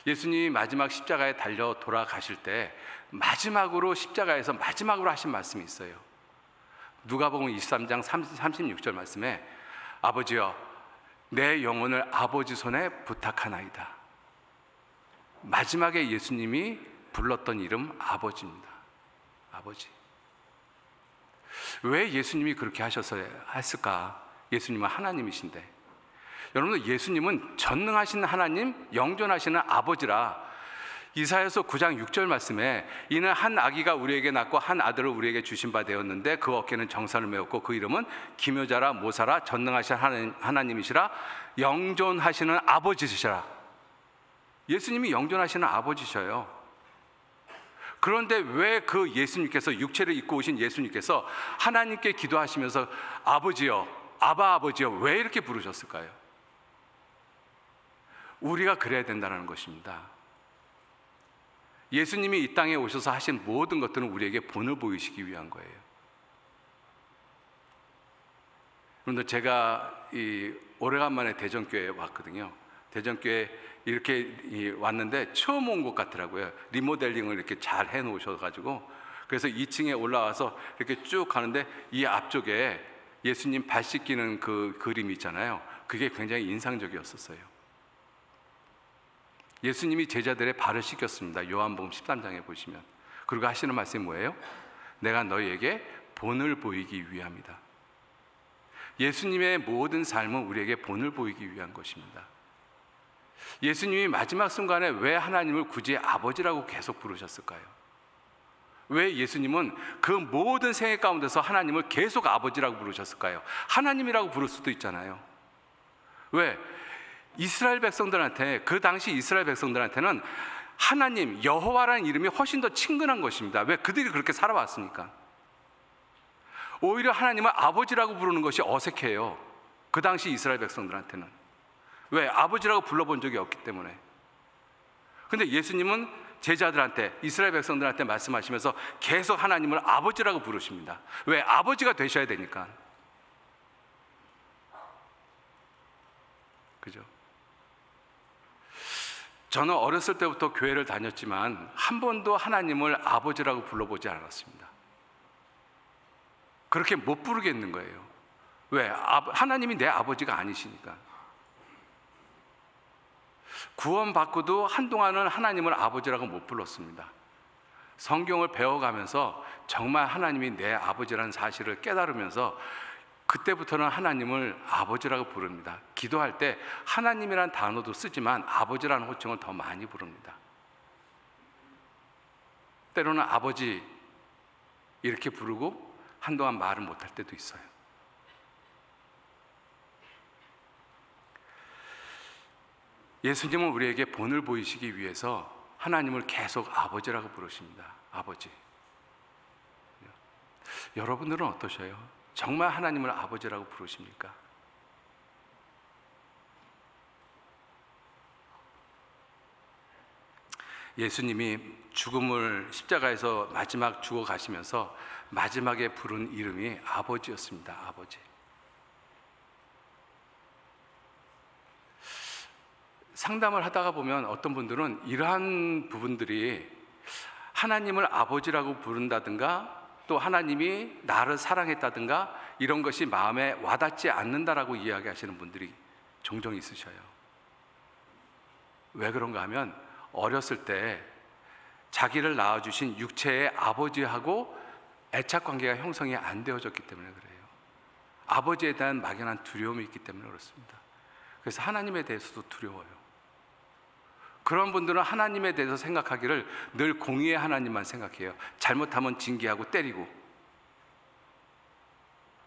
예수님이 마지막 십자가에 달려 돌아가실 때 마지막으로 십자가에서 마지막으로 하신 말씀이 있어요. 누가복음 23장 36절 말씀에 아버지여, 내 영혼을 아버지 손에 부탁하나이다. 마지막에 예수님이 불렀던 이름 아버지입니다. 아버지. 왜 예수님이 그렇게 했을까? 예수님은 하나님이신데. 여러분, 예수님은 전능하신 하나님, 영존하시는 아버지라 이사야서 9장 6절 말씀에 이는 한 아기가 우리에게 낳고 한 아들을 우리에게 주신 바 되었는데 그 어깨는 정사를 메었고 그 이름은 기묘자라 모사라 전능하신 하나님이시라 영존하시는 아버지시라. 예수님이 영존하시는 아버지셔요. 그런데 왜 그 예수님께서, 육체를 입고 오신 예수님께서 하나님께 기도하시면서 아버지여, 아바 아버지여, 왜 이렇게 부르셨을까요? 우리가 그래야 된다는 것입니다. 예수님이 이 땅에 오셔서 하신 모든 것들은 우리에게 본을 보이시기 위한 거예요. 그런데 제가 오래간만에 대전교회에 왔거든요. 대전교회 이렇게 왔는데 처음 온 것 같더라고요. 리모델링을 이렇게 잘 해놓으셔가지고, 그래서 2층에 올라와서 이렇게 쭉 가는데 이 앞쪽에 예수님 발 씻기는 그 그림이 있잖아요. 그게 굉장히 인상적이었었어요. 예수님이 제자들의 발을 씻겼습니다. 요한복음 13장에 보시면. 그리고 하시는 말씀이 뭐예요? 내가 너희에게 본을 보이기 위함이다. 예수님의 모든 삶은 우리에게 본을 보이기 위한 것입니다. 예수님이 마지막 순간에 왜 하나님을 굳이 아버지라고 계속 부르셨을까요? 왜 예수님은 그 모든 생애 가운데서 하나님을 계속 아버지라고 부르셨을까요? 하나님이라고 부를 수도 있잖아요. 왜? 이스라엘 백성들한테, 그 당시 이스라엘 백성들한테는 하나님, 여호와라는 이름이 훨씬 더 친근한 것입니다. 왜? 그들이 그렇게 살아왔으니까. 오히려 하나님을 아버지라고 부르는 것이 어색해요. 그 당시 이스라엘 백성들한테는. 왜? 아버지라고 불러본 적이 없기 때문에. 근데 예수님은 제자들한테, 이스라엘 백성들한테 말씀하시면서 계속 하나님을 아버지라고 부르십니다. 왜? 아버지가 되셔야 되니까. 그죠? 저는 어렸을 때부터 교회를 다녔지만 한 번도 하나님을 아버지라고 불러보지 않았습니다. 그렇게 못 부르겠는 거예요. 왜? 하나님이 내 아버지가 아니시니까. 구원받고도 한동안은 하나님을 아버지라고 못 불렀습니다. 성경을 배워가면서 정말 하나님이 내 아버지라는 사실을 깨달으면서 그때부터는 하나님을 아버지라고 부릅니다. 기도할 때 하나님이라는 단어도 쓰지만 아버지라는 호칭을 더 많이 부릅니다. 때로는 아버지 이렇게 부르고 한동안 말을 못할 때도 있어요. 예수님은 우리에게 본을 보이시기 위해서 하나님을 계속 아버지라고 부르십니다. 아버지. 여러분들은 어떠셔요? 정말 하나님을 아버지라고 부르십니까? 예수님이 죽음을 십자가에서 마지막 죽어 가시면서 마지막에 부른 이름이 아버지였습니다. 아버지. 상담을 하다가 보면 어떤 분들은 이러한 부분들이 하나님을 아버지라고 부른다든가 또 하나님이 나를 사랑했다든가 이런 것이 마음에 와닿지 않는다라고 이야기하시는 분들이 종종 있으셔요. 왜 그런가 하면 어렸을 때 자기를 낳아주신 육체의 아버지하고 애착관계가 형성이 안 되어졌기 때문에 그래요. 아버지에 대한 막연한 두려움이 있기 때문에 그렇습니다. 그래서 하나님에 대해서도 두려워요. 그런 분들은 하나님에 대해서 생각하기를 늘 공의의 하나님만 생각해요. 잘못하면 징계하고 때리고.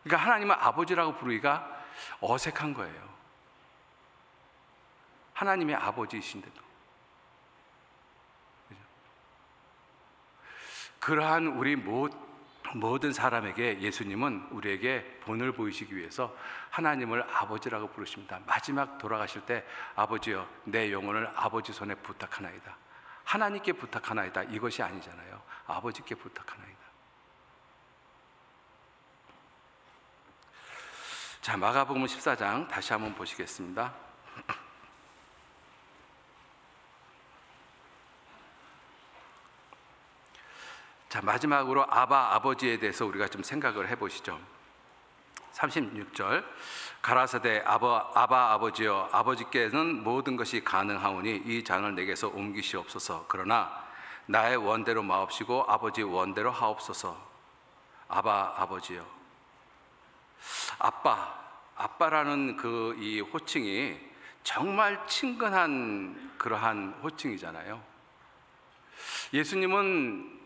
그러니까 하나님은 아버지라고 부르기가 어색한 거예요. 하나님의 아버지이신데도. 그러한 우리 모든 사람에게 예수님은 우리에게 본을 보이시기 위해서 하나님을 아버지라고 부르십니다. 마지막 돌아가실 때 아버지여 내 영혼을 아버지 손에 부탁하나이다. 하나님께 부탁하나이다. 이것이 아니잖아요. 아버지께 부탁하나이다. 자, 마가복음 14장 다시 한번 보시겠습니다. 자, 마지막으로 아버지에 대해서 우리가 좀 생각을 해보시죠. 36절 가라사대 아버지여 아버지께는 모든 것이 가능하오니 이 잔을 내게서 옮기시옵소서. 그러나 나의 원대로 마옵시고 아버지 원대로 하옵소서. 아버지여. 아빠라는 그 이 호칭이 정말 친근한 그러한 호칭이잖아요. 예수님이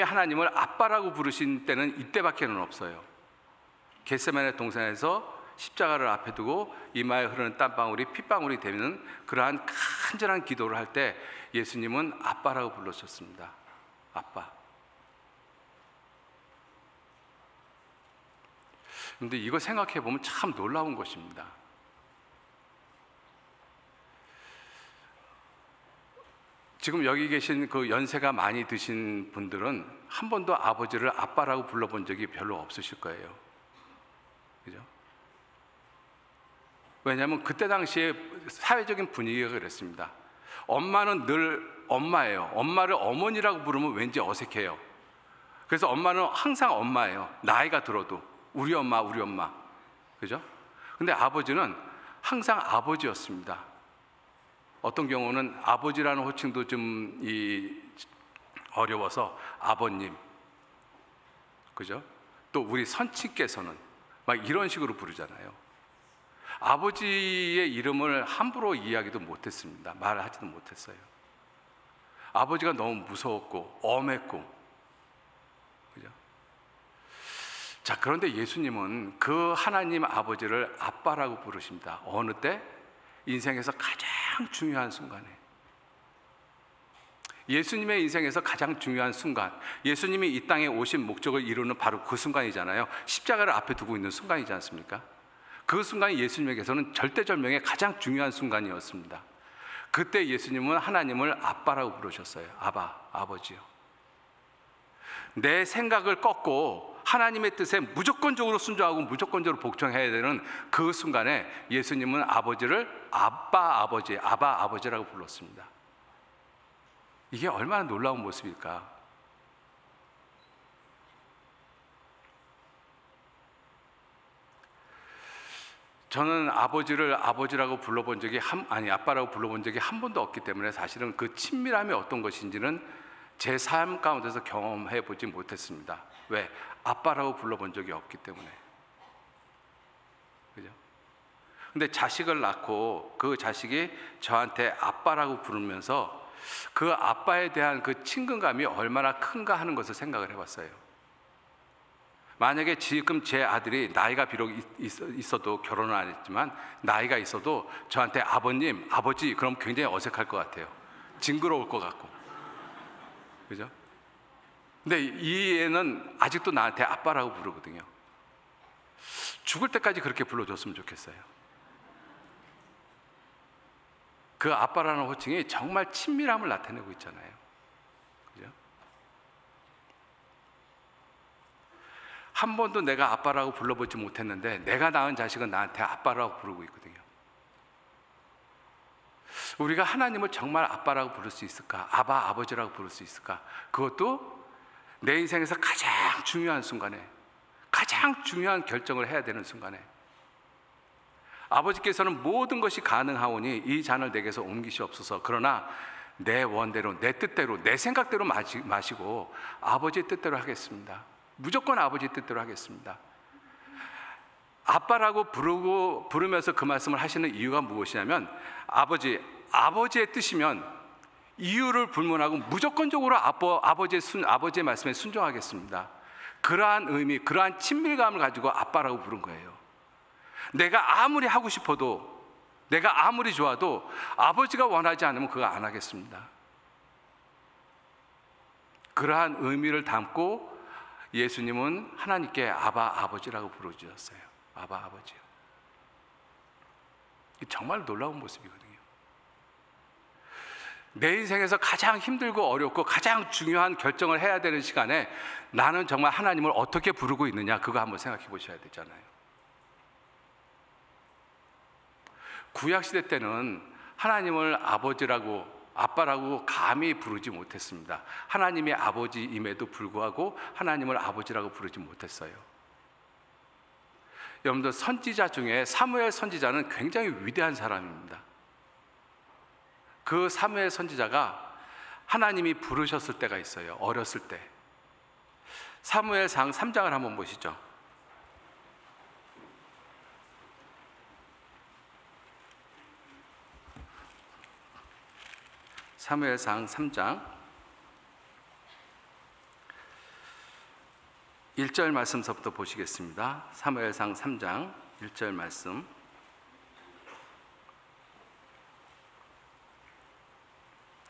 하나님을 아빠라고 부르신 때는 이때밖에는 없어요. 겟세마네 동산에서 십자가를 앞에 두고 이마에 흐르는 땀방울이 핏방울이 되는 그러한 간절한 기도를 할 때 예수님은 아빠라고 불러주셨습니다. 아빠. 그런데 이거 생각해 보면 참 놀라운 것입니다. 지금 여기 계신 그 연세가 많이 드신 분들은 한 번도 아버지를 아빠라고 불러본 적이 별로 없으실 거예요. 그죠? 왜냐하면 그때 당시에 사회적인 분위기가 그랬습니다. 엄마는 늘 엄마예요. 엄마를 어머니라고 부르면 왠지 어색해요. 그래서 엄마는 항상 엄마예요. 나이가 들어도 우리 엄마. 그죠? 근데 아버지는 항상 아버지였습니다. 어떤 경우는 아버지라는 호칭도 좀 어려워서 아버님, 그죠? 또 우리 선친께서는 막 이런 식으로 부르잖아요. 아버지의 이름을 함부로 이야기도 못했습니다. 말하지도 못했어요. 아버지가 너무 무서웠고 엄했고, 그죠? 자, 그런데 예수님은 그 하나님 아버지를 아빠라고 부르십니다. 어느 때? 인생에서 가장 중요한 순간에. 예수님의 인생에서 가장 중요한 순간, 예수님이 이 땅에 오신 목적을 이루는 바로 그 순간이잖아요. 십자가를 앞에 두고 있는 순간이지 않습니까? 그 순간이 예수님에게서는 절대절명의 가장 중요한 순간이었습니다. 그때 예수님은 하나님을 아빠라고 부르셨어요. 아버지요. 내 생각을 꺾고 하나님의 뜻에 무조건적으로 순종하고 무조건적으로 복종해야 되는 그 순간에 예수님은 아버지를 아버지라고 불렀습니다. 이게 얼마나 놀라운 모습일까? 저는 아버지를 아버지라고 불러본 적이 아빠라고 불러본 적이 한 번도 없기 때문에 사실은 그 친밀함이 어떤 것인지는 제 삶 가운데서 경험해 보지 못했습니다. 왜? 아빠라고 불러본 적이 없기 때문에. 그죠? 근데 자식을 낳고 그 자식이 저한테 아빠라고 부르면서 그 아빠에 대한 그 친근감이 얼마나 큰가 하는 것을 생각을 해봤어요. 만약에 지금 제 아들이 나이가 비록 있어도 결혼을 안 했지만 나이가 있어도 저한테 아버님, 아버지 그럼 굉장히 어색할 것 같아요. 징그러울 것 같고, 그죠? 근데 이 애는 아직도 나한테 아빠라고 부르거든요. 죽을 때까지 그렇게 불러줬으면 좋겠어요. 그 아빠라는 호칭이 정말 친밀함을 나타내고 있잖아요. 그죠? 한 번도 내가 아빠라고 불러보지 못했는데 내가 낳은 자식은 나한테 아빠라고 부르고 있거든요. 우리가 하나님을 정말 아빠라고 부를 수 있을까? 아버지라고 부를 수 있을까? 그것도 내 인생에서 가장 중요한 순간에, 가장 중요한 결정을 해야 되는 순간에 아버지께서는 모든 것이 가능하오니 이 잔을 내게서 옮기시옵소서. 그러나 내 원대로, 내 뜻대로, 내 생각대로 마시고 아버지의 뜻대로 하겠습니다. 무조건 아버지의 뜻대로 하겠습니다. 아빠라고 부르면서 그 말씀을 하시는 이유가 무엇이냐면 아버지의 뜻이면 이유를 불문하고 무조건적으로 아버지의 말씀에 순종하겠습니다. 그러한 의미, 그러한 친밀감을 가지고 아빠라고 부른 거예요. 내가 아무리 하고 싶어도, 내가 아무리 좋아도 아버지가 원하지 않으면 그거 안 하겠습니다. 그러한 의미를 담고 예수님은 하나님께 아버지라고 부르셨어요. 아버지요. 정말 놀라운 모습이거든요. 내 인생에서 가장 힘들고 어렵고 가장 중요한 결정을 해야 되는 시간에 나는 정말 하나님을 어떻게 부르고 있느냐, 그거 한번 생각해 보셔야 되잖아요. 구약시대 때는 하나님을 아빠라고 감히 부르지 못했습니다. 하나님의 아버지임에도 불구하고 하나님을 아버지라고 부르지 못했어요. 여러분들, 선지자 중에 사무엘 선지자는 굉장히 위대한 사람입니다. 그 사무엘 선지자가 하나님이 부르셨을 때가 있어요. 어렸을 때. 사무엘상 3장을 한번 보시죠. 사무엘상 3장 1절 말씀서부터 보시겠습니다. 사무엘상 3장 1절 말씀.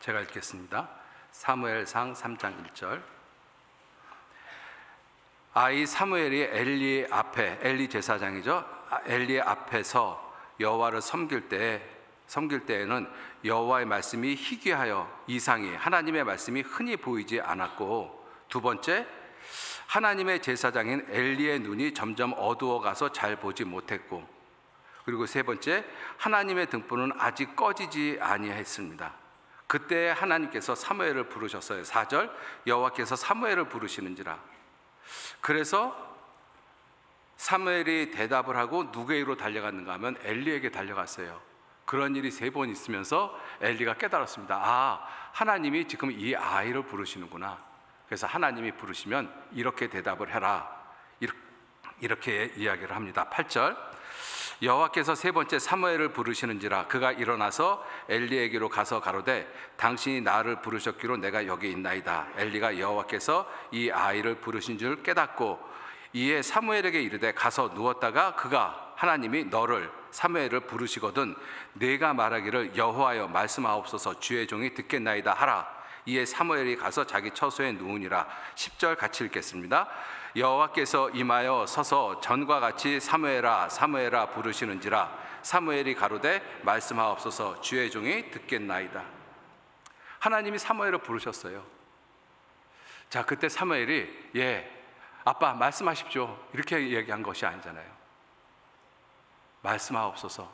제가 읽겠습니다. 사무엘상 3장 1절. 아이 사무엘이 엘리 제사장이죠. 엘리의 앞에서 여호와를 섬길 때에는 여호와의 말씀이 희귀하여 이상히 하나님의 말씀이 흔히 보이지 않았고, 두 번째, 하나님의 제사장인 엘리의 눈이 점점 어두워가서 잘 보지 못했고, 그리고 세 번째, 하나님의 등불은 아직 꺼지지 아니했습니다. 그때 하나님께서 사무엘을 부르셨어요. 4절, 여호와께서 사무엘을 부르시는지라. 그래서 사무엘이 대답을 하고 누구에게로 달려갔는가 하면 엘리에게 달려갔어요. 그런 일이 3번 있으면서 엘리가 깨달았습니다. 아, 하나님이 지금 이 아이를 부르시는구나. 그래서 하나님이 부르시면 이렇게 대답을 해라, 이렇게 이야기를 합니다. 8절, 여호와께서 3번째 사무엘을 부르시는지라 그가 일어나서 엘리에게로 가서 가로되 당신이 나를 부르셨기로 내가 여기 있나이다. 엘리가 여호와께서 이 아이를 부르신 줄 깨닫고 이에 사무엘에게 이르되 가서 누웠다가 그가 하나님이 너를 사무엘을 부르시거든 내가 말하기를 여호와여 말씀하옵소서 주의 종이 듣겠나이다 하라. 이에 사무엘이 가서 자기 처소에 누우니라. 10절 같이 읽겠습니다. 여호와께서 임하여 서서 전과 같이 사무엘아 사무엘아 부르시는지라 사무엘이 가로되 말씀하옵소서 주의 종이 듣겠나이다. 하나님이 사무엘을 부르셨어요. 자, 그때 사무엘이 아빠 말씀하십시오 이렇게 얘기한 것이 아니잖아요. 말씀하옵소서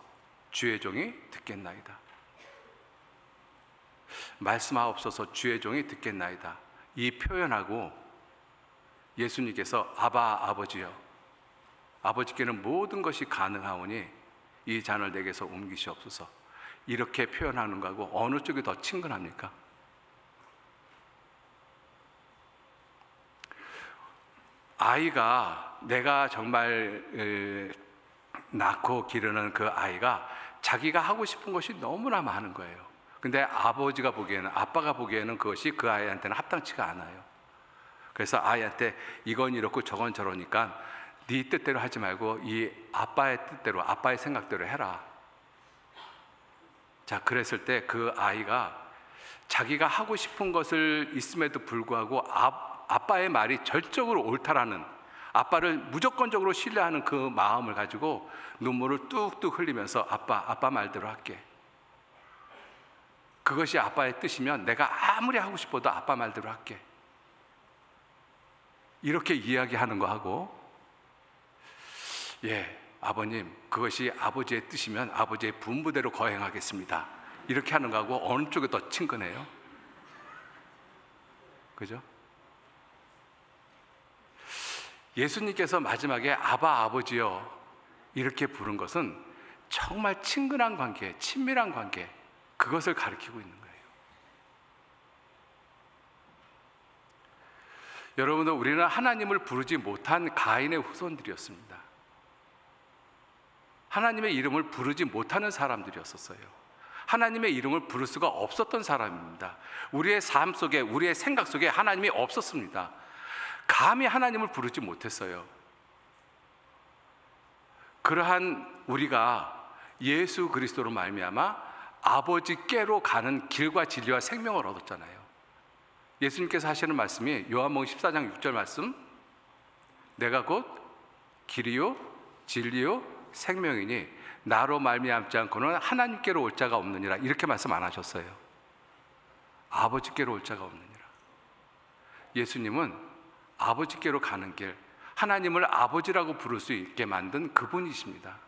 주의 종이 듣겠나이다. 말씀하옵소서 주의 종이 듣겠나이다. 이 표현하고 예수님께서 아바 아버지여 아버지께는 모든 것이 가능하오니 이 잔을 내게서 옮기시옵소서 이렇게 표현하는 거하고 어느 쪽이 더 친근합니까? 아이가 내가 정말 낳고 기르는 그 아이가 자기가 하고 싶은 것이 너무나 많은 거예요. 근데 아버지가 보기에는, 아빠가 보기에는 그것이 그 아이한테는 합당치가 않아요. 그래서 아이한테 이건 이렇고 저건 저러니까 네 뜻대로 하지 말고 이 아빠의 뜻대로, 아빠의 생각대로 해라. 자, 그랬을 때 그 아이가 자기가 하고 싶은 것을 있음에도 불구하고 아빠의 말이 절적으로 옳다라는, 아빠를 무조건적으로 신뢰하는 그 마음을 가지고 눈물을 뚝뚝 흘리면서 아빠 말대로 할게. 그것이 아빠의 뜻이면 내가 아무리 하고 싶어도 아빠 말대로 할게. 이렇게 이야기하는 거하고, 아버님 그것이 아버지의 뜻이면 아버지의 분부대로 거행하겠습니다, 이렇게 하는 거하고 어느 쪽이 더 친근해요? 그죠? 예수님께서 마지막에 아바 아버지여 이렇게 부른 것은 정말 친근한 관계, 친밀한 관계, 그것을 가리키고 있는 거예요. 여러분들, 우리는 하나님을 부르지 못한 가인의 후손들이었습니다. 하나님의 이름을 부르지 못하는 사람들이었어요. 하나님의 이름을 부를 수가 없었던 사람입니다. 우리의 삶 속에, 우리의 생각 속에 하나님이 없었습니다. 감히 하나님을 부르지 못했어요. 그러한 우리가 예수 그리스도로 말미암아 아버지께로 가는 길과 진리와 생명을 얻었잖아요. 예수님께서 하시는 말씀이 요한복음 14장 6절 말씀, 내가 곧 길이요 진리요 생명이니 나로 말미암지 않고는 하나님께로 올 자가 없느니라, 이렇게 말씀 안 하셨어요. 아버지께로 올 자가 없느니라. 예수님은 아버지께로 가는 길, 하나님을 아버지라고 부를 수 있게 만든 그분이십니다.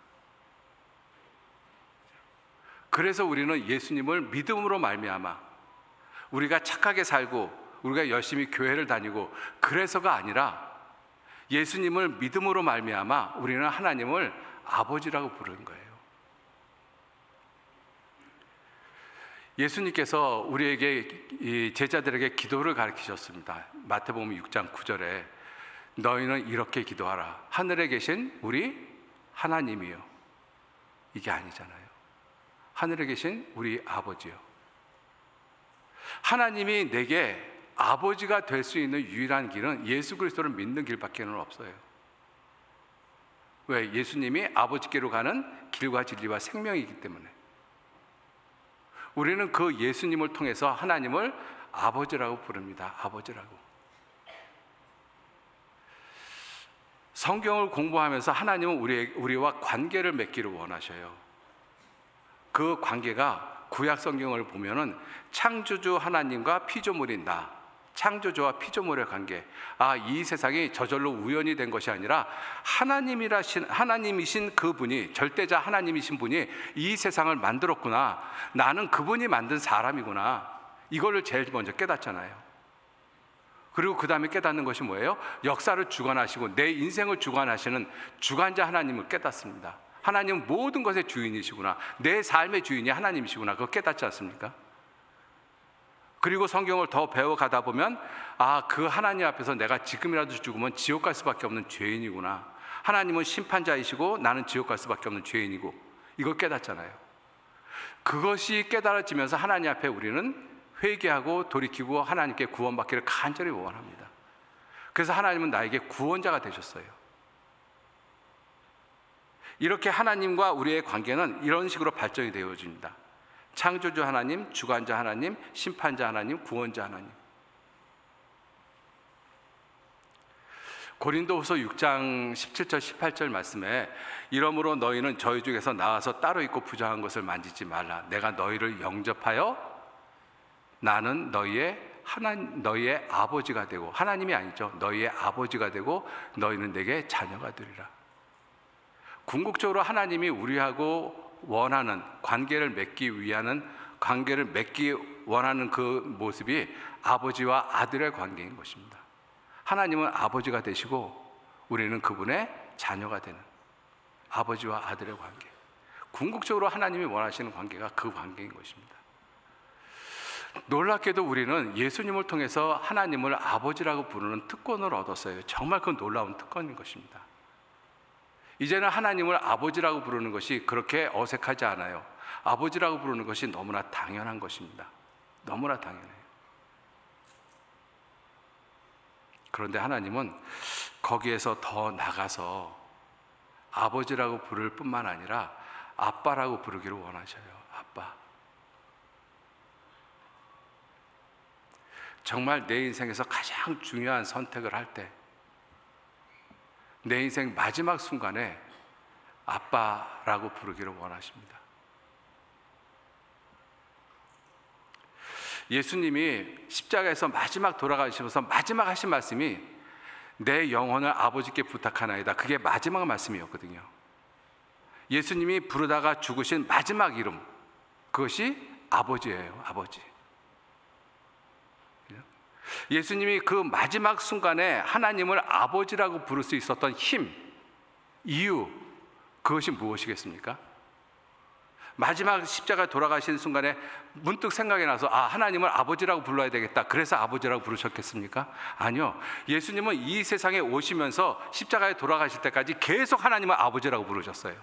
그래서 우리는 예수님을 믿음으로 말미암아, 우리가 착하게 살고 우리가 열심히 교회를 다니고 그래서가 아니라 예수님을 믿음으로 말미암아 우리는 하나님을 아버지라고 부르는 거예요. 예수님께서 우리에게, 이 제자들에게 기도를 가르치셨습니다. 마태복음 6장 9절에 너희는 이렇게 기도하라. 하늘에 계신 우리 하나님이요. 이게 아니잖아요. 하늘에 계신 우리 아버지요. 하나님이 내게 아버지가 될 수 있는 유일한 길은 예수 그리스도를 믿는 길밖에는 없어요. 왜? 예수님이 아버지께로 가는 길과 진리와 생명이기 때문에. 우리는 그 예수님을 통해서 하나님을 아버지라고 부릅니다. 아버지라고. 성경을 공부하면서 하나님은 우리와 관계를 맺기를 원하셔요. 그 관계가 구약 성경을 보면은 창조주 하나님과 피조물인 나, 창조주와 피조물의 관계. 이 세상이 저절로 우연이 된 것이 아니라 하나님이신 그분이, 절대자 하나님이신 분이 이 세상을 만들었구나. 나는 그분이 만든 사람이구나. 이거를 제일 먼저 깨닫잖아요. 그리고 그 다음에 깨닫는 것이 뭐예요? 역사를 주관하시고 내 인생을 주관하시는 주관자 하나님을 깨닫습니다. 하나님은 모든 것의 주인이시구나. 내 삶의 주인이 하나님이시구나. 그거 깨닫지 않습니까? 그리고 성경을 더 배워가다 보면 그 하나님 앞에서 내가 지금이라도 죽으면 지옥 갈 수밖에 없는 죄인이구나. 하나님은 심판자이시고 나는 지옥 갈 수밖에 없는 죄인이고, 이걸 깨닫잖아요. 그것이 깨달아지면서 하나님 앞에 우리는 회개하고 돌이키고 하나님께 구원받기를 간절히 원합니다. 그래서 하나님은 나에게 구원자가 되셨어요. 이렇게 하나님과 우리의 관계는 이런 식으로 발전이 되어집니다. 창조주 하나님, 주관자 하나님, 심판자 하나님, 구원자 하나님. 고린도후서 6장 17절 18절 말씀에 이러므로 너희는 저희 중에서 나와서 따로 있고 부정한 것을 만지지 말라. 내가 너희를 영접하여 나는 너희의 아버지가 되고, 하나님이 아니죠, 너희의 아버지가 되고 너희는 내게 자녀가 되리라. 궁극적으로 하나님이 우리하고 원하는 관계를 맺기 원하는 그 모습이 아버지와 아들의 관계인 것입니다. 하나님은 아버지가 되시고 우리는 그분의 자녀가 되는 아버지와 아들의 관계, 궁극적으로 하나님이 원하시는 관계가 그 관계인 것입니다. 놀랍게도 우리는 예수님을 통해서 하나님을 아버지라고 부르는 특권을 얻었어요. 정말 그 놀라운 특권인 것입니다. 이제는 하나님을 아버지라고 부르는 것이 그렇게 어색하지 않아요. 아버지라고 부르는 것이 너무나 당연한 것입니다. 너무나 당연해요. 그런데 하나님은 거기에서 더 나가서 아버지라고 부를 뿐만 아니라 아빠라고 부르기를 원하셔요. 아빠. 정말 내 인생에서 가장 중요한 선택을 할 때, 내 인생 마지막 순간에 아빠라고 부르기를 원하십니다. 예수님이 십자가에서 마지막 돌아가시면서 마지막 하신 말씀이 내 영혼을 아버지께 부탁하나이다. 그게 마지막 말씀이었거든요. 예수님이 부르다가 죽으신 마지막 이름, 그것이 아버지예요. 아버지. 예수님이 그 마지막 순간에 하나님을 아버지라고 부를 수 있었던 힘, 이유, 그것이 무엇이겠습니까? 마지막 십자가 돌아가신 순간에 문득 생각이 나서 하나님을 아버지라고 불러야 되겠다, 그래서 아버지라고 부르셨겠습니까? 아니요. 예수님은 이 세상에 오시면서 십자가에 돌아가실 때까지 계속 하나님을 아버지라고 부르셨어요.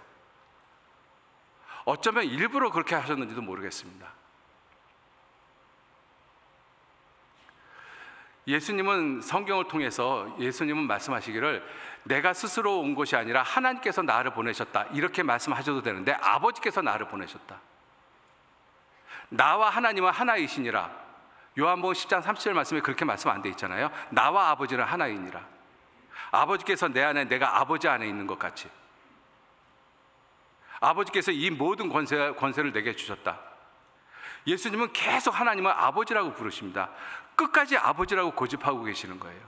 어쩌면 일부러 그렇게 하셨는지도 모르겠습니다. 예수님은 성경을 통해서 예수님은 말씀하시기를 내가 스스로 온 것이 아니라 하나님께서 나를 보내셨다, 이렇게 말씀하셔도 되는데 아버지께서 나를 보내셨다. 나와 하나님은 하나이시니라. 요한복음 10장 30절 말씀에 그렇게 말씀 안 돼 있잖아요. 나와 아버지는 하나이니라. 아버지께서 내 안에, 내가 아버지 안에 있는 것 같이 아버지께서 이 모든 권세를 내게 주셨다. 예수님은 계속 하나님을 아버지라고 부르십니다. 끝까지 아버지라고 고집하고 계시는 거예요.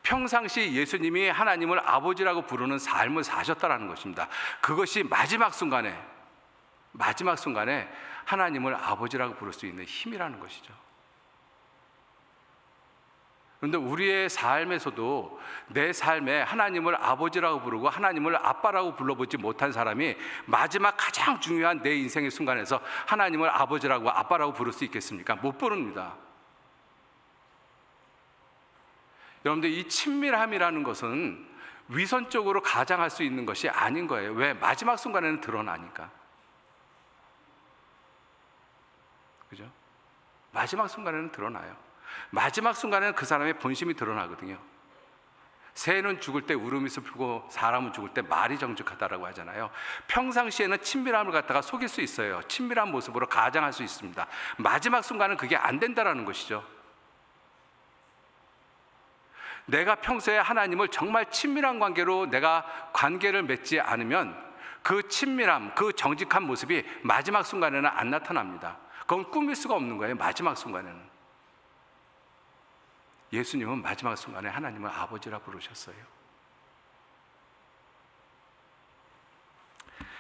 평상시 예수님이 하나님을 아버지라고 부르는 삶을 사셨다는 것입니다. 그것이 마지막 순간에 하나님을 아버지라고 부를 수 있는 힘이라는 것이죠. 그런데 우리의 삶에서도 내 삶에 하나님을 아버지라고 부르고 하나님을 아빠라고 불러보지 못한 사람이 마지막 가장 중요한 내 인생의 순간에서 하나님을 아버지라고 아빠라고 부를 수 있겠습니까? 못 부릅니다. 여러분들, 이 친밀함이라는 것은 위선적으로 가장할 수 있는 것이 아닌 거예요. 왜? 마지막 순간에는 드러나니까. 그죠? 마지막 순간에는 드러나요. 마지막 순간에는 그 사람의 본심이 드러나거든요. 새는 죽을 때 울음이 슬프고 사람은 죽을 때 말이 정직하다라고 하잖아요. 평상시에는 친밀함을 갖다가 속일 수 있어요. 친밀한 모습으로 가장할 수 있습니다. 마지막 순간은 그게 안 된다라는 것이죠. 내가 평소에 하나님을 정말 친밀한 관계로 내가 관계를 맺지 않으면 그 친밀함, 그 정직한 모습이 마지막 순간에는 안 나타납니다. 그건 꾸밀 수가 없는 거예요. 마지막 순간에는. 예수님은 마지막 순간에 하나님을 아버지라 부르셨어요.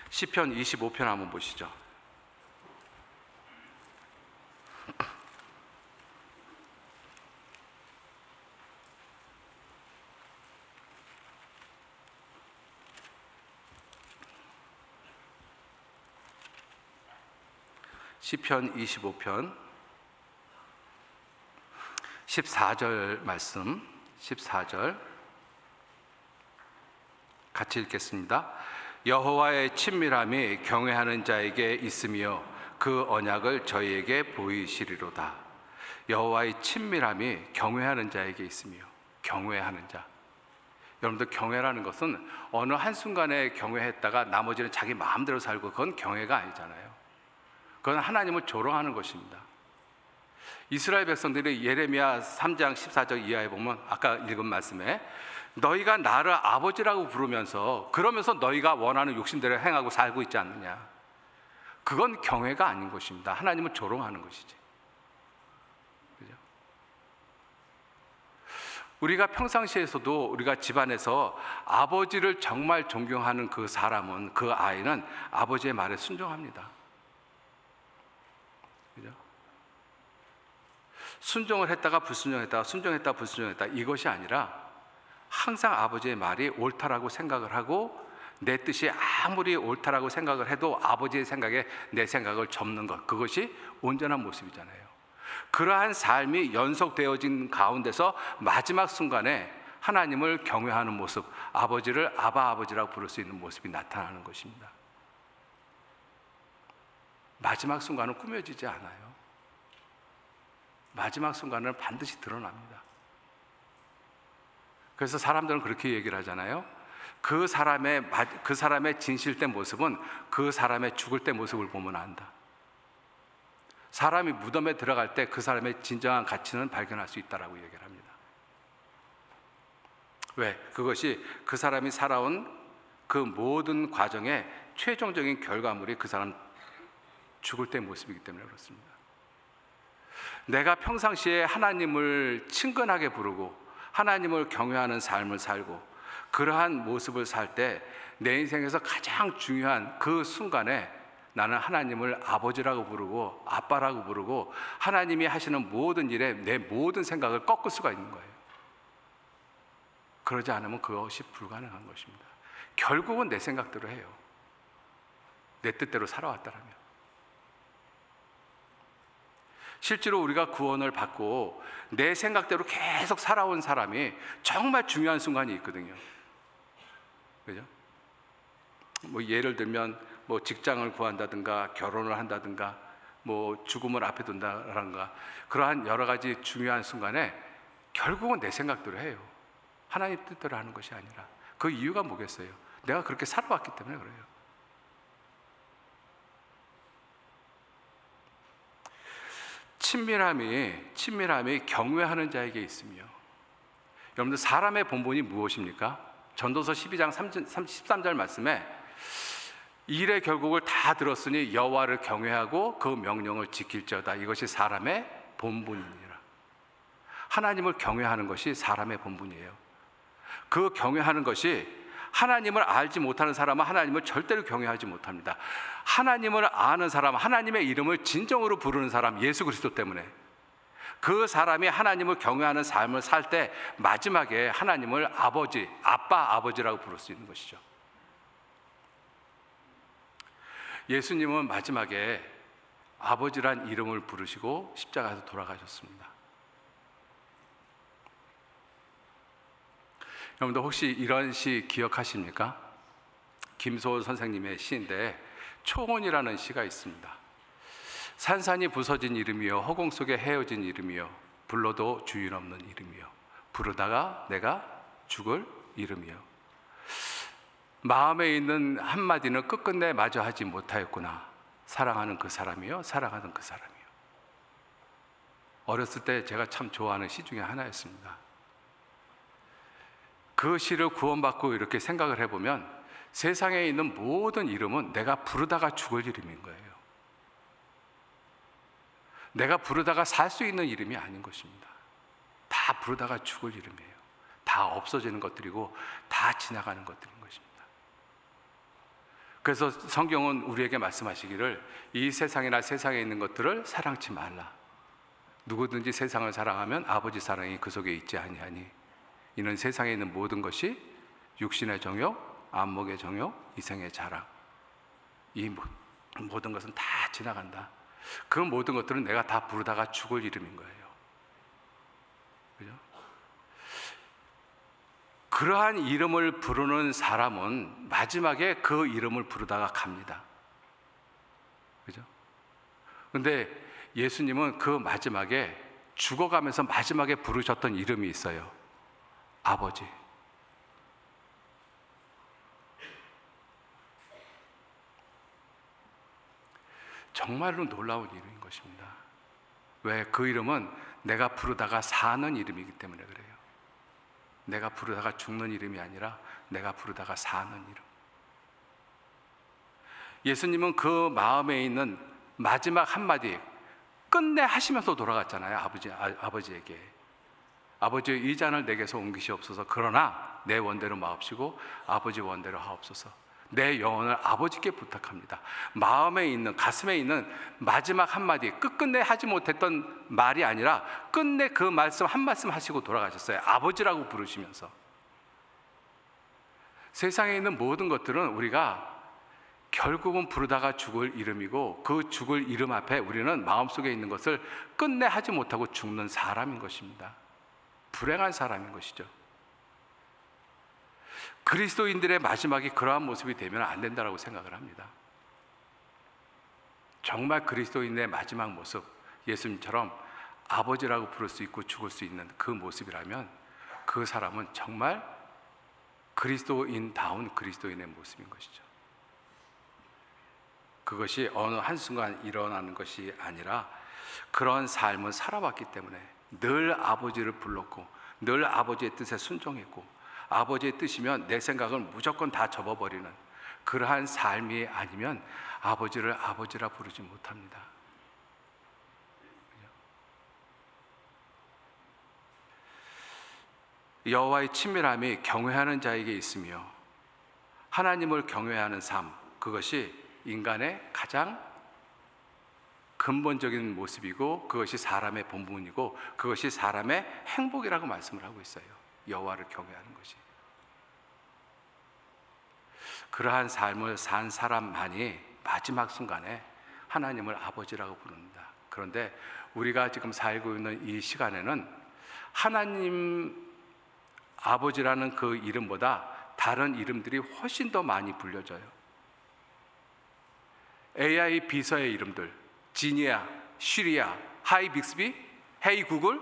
시편 25편 한번 보시죠. 시편 25편 14절 말씀, 14절 같이 읽겠습니다. 여호와의 친밀함이 경외하는 자에게 있으며 그 언약을 저희에게 보이시리로다. 여호와의 친밀함이 경외하는 자에게 있으며, 경외하는 자. 여러분들, 경외라는 것은 어느 한순간에 경외했다가 나머지는 자기 마음대로 살고, 그건 경외가 아니잖아요. 그건 하나님을 조롱하는 것입니다. 이스라엘 백성들이 예레미야 3장 14절 이하에 보면, 아까 읽은 말씀에 너희가 나를 아버지라고 부르면서, 그러면서 너희가 원하는 욕심대로 행하고 살고 있지 않느냐. 그건 경외가 아닌 것입니다. 하나님을 조롱하는 것이지. 그죠? 우리가 평상시에서도 우리가 집안에서 아버지를 정말 존경하는 그 사람은, 그 아이는 아버지의 말에 순종합니다. 그죠? 순종을 했다가 불순종했다가, 순종했다가 불순종했다, 이것이 아니라 항상 아버지의 말이 옳다라고 생각을 하고, 내 뜻이 아무리 옳다라고 생각을 해도 아버지의 생각에 내 생각을 접는 것, 그것이 온전한 모습이잖아요. 그러한 삶이 연속되어진 가운데서 마지막 순간에 하나님을 경외하는 모습, 아버지를 아바 아버지라고 부를 수 있는 모습이 나타나는 것입니다. 마지막 순간은 꾸며지지 않아요. 마지막 순간은 반드시 드러납니다. 그래서 사람들은 그렇게 얘기를 하잖아요. 그 사람의 진실된 모습은 그 사람의 죽을 때 모습을 보면 안다. 사람이 무덤에 들어갈 때 그 사람의 진정한 가치는 발견할 수 있다라고 얘기를 합니다. 왜? 그것이 그 사람이 살아온 그 모든 과정의 최종적인 결과물이 그 사람 죽을 때 모습이기 때문에 그렇습니다. 내가 평상시에 하나님을 친근하게 부르고 하나님을 경외하는 삶을 살고 그러한 모습을 살 때 내 인생에서 가장 중요한 그 순간에 나는 하나님을 아버지라고 부르고 아빠라고 부르고 하나님이 하시는 모든 일에 내 모든 생각을 꺾을 수가 있는 거예요. 그러지 않으면 그것이 불가능한 것입니다. 결국은 내 생각대로 해요. 내 뜻대로 살아왔다라면. 실제로 우리가 구원을 받고 내 생각대로 계속 살아온 사람이 정말 중요한 순간이 있거든요. 그죠? 뭐 예를 들면 뭐 직장을 구한다든가 결혼을 한다든가 뭐 죽음을 앞에 둔다든가 그러한 여러 가지 중요한 순간에 결국은 내 생각대로 해요. 하나님 뜻대로 하는 것이 아니라. 그 이유가 뭐겠어요? 내가 그렇게 살아왔기 때문에 그래요. 친밀함이 경외하는 자에게 있으며, 여러분들 사람의 본분이 무엇입니까? 전도서 12장 13절 말씀에 일의 결국을 다 들었으니 여호와를 경외하고 그 명령을 지킬지어다. 이것이 사람의 본분이니라. 하나님을 경외하는 것이 사람의 본분이에요. 그 경외하는 것이, 하나님을 알지 못하는 사람은 하나님을 절대로 경외하지 못합니다. 하나님을 아는 사람, 하나님의 이름을 진정으로 부르는 사람, 예수 그리스도 때문에 그 사람이 하나님을 경외하는 삶을 살 때 마지막에 하나님을 아버지, 아빠, 아버지라고 부를 수 있는 것이죠. 예수님은 마지막에 아버지란 이름을 부르시고 십자가에서 돌아가셨습니다. 여러분들 혹시 이런 시 기억하십니까? 김소월 선생님의 시인데 초혼이라는 시가 있습니다. 산산이 부서진 이름이요 허공 속에 헤어진 이름이요 불러도 주인 없는 이름이요 부르다가 내가 죽을 이름이요 마음에 있는 한마디는 끝끝내 마저 하지 못하였구나. 사랑하는 그 사람이요 사랑하는 그 사람이요. 어렸을 때 제가 참 좋아하는 시 중에 하나였습니다. 그 시를 구원받고 이렇게 생각을 해보면 세상에 있는 모든 이름은 내가 부르다가 죽을 이름인 거예요. 내가 부르다가 살 수 있는 이름이 아닌 것입니다. 다 부르다가 죽을 이름이에요. 다 없어지는 것들이고 다 지나가는 것들인 것입니다. 그래서 성경은 우리에게 말씀하시기를 이 세상이나 세상에 있는 것들을 사랑치 말라. 누구든지 세상을 사랑하면 아버지 사랑이 그 속에 있지 아니하니 이는 세상에 있는 모든 것이 육신의 정욕, 안목의 정욕, 이생의 자랑, 이 모든 것은 다 지나간다. 그 모든 것들은 내가 다 부르다가 죽을 이름인 거예요. 그죠? 그러한 이름을 부르는 사람은 마지막에 그 이름을 부르다가 갑니다. 그죠? 근데 예수님은 그 마지막에 죽어가면서 마지막에 부르셨던 이름이 있어요. 아버지. 정말로 놀라운 이름인 것입니다. 왜? 그 이름은 내가 부르다가 사는 이름이기 때문에 그래요. 내가 부르다가 죽는 이름이 아니라 내가 부르다가 사는 이름. 예수님은 그 마음에 있는 마지막 한마디 끝내 하시면서 돌아갔잖아요. 아버지에게. 아버지의 이 잔을 내게서 옮기시옵소서. 그러나 내 원대로 마옵시고 아버지 원대로 하옵소서. 내 영혼을 아버지께 부탁합니다. 마음에 있는, 가슴에 있는 마지막 한마디, 끝끝내 하지 못했던 말이 아니라 끝내 그 말씀 한 말씀 하시고 돌아가셨어요. 아버지라고 부르시면서. 세상에 있는 모든 것들은 우리가 결국은 부르다가 죽을 이름이고, 그 죽을 이름 앞에 우리는 마음속에 있는 것을 끝내 하지 못하고 죽는 사람인 것입니다. 불행한 사람인 것이죠. 그리스도인들의 마지막이 그러한 모습이 되면 안 된다고 생각을 합니다. 정말 그리스도인의 마지막 모습, 예수님처럼 아버지라고 부를 수 있고 죽을 수 있는 그 모습이라면 그 사람은 정말 그리스도인다운 그리스도인의 모습인 것이죠. 그것이 어느 한순간 일어나는 것이 아니라 그런 삶을 살아왔기 때문에 늘 아버지를 불렀고 늘 아버지의 뜻에 순종했고, 아버지의 뜻이면 내 생각을 무조건 다 접어버리는 그러한 삶이 아니면 아버지를 아버지라 부르지 못합니다. 여호와의 친밀함이 경외하는 자에게 있으며 하나님을 경외하는 삶, 그것이 인간의 가장 근본적인 모습이고 그것이 사람의 본분이고 그것이 사람의 행복이라고 말씀을 하고 있어요. 여호와를 경외하는 것이. 그러한 삶을 산 사람만이 마지막 순간에 하나님을 아버지라고 부릅니다. 그런데 우리가 지금 살고 있는 이 시간에는 하나님 아버지라는 그 이름보다 다른 이름들이 훨씬 더 많이 불려져요. AI 비서의 이름들, 지니아, 쉬리아, 하이 빅스비, 헤이 구글,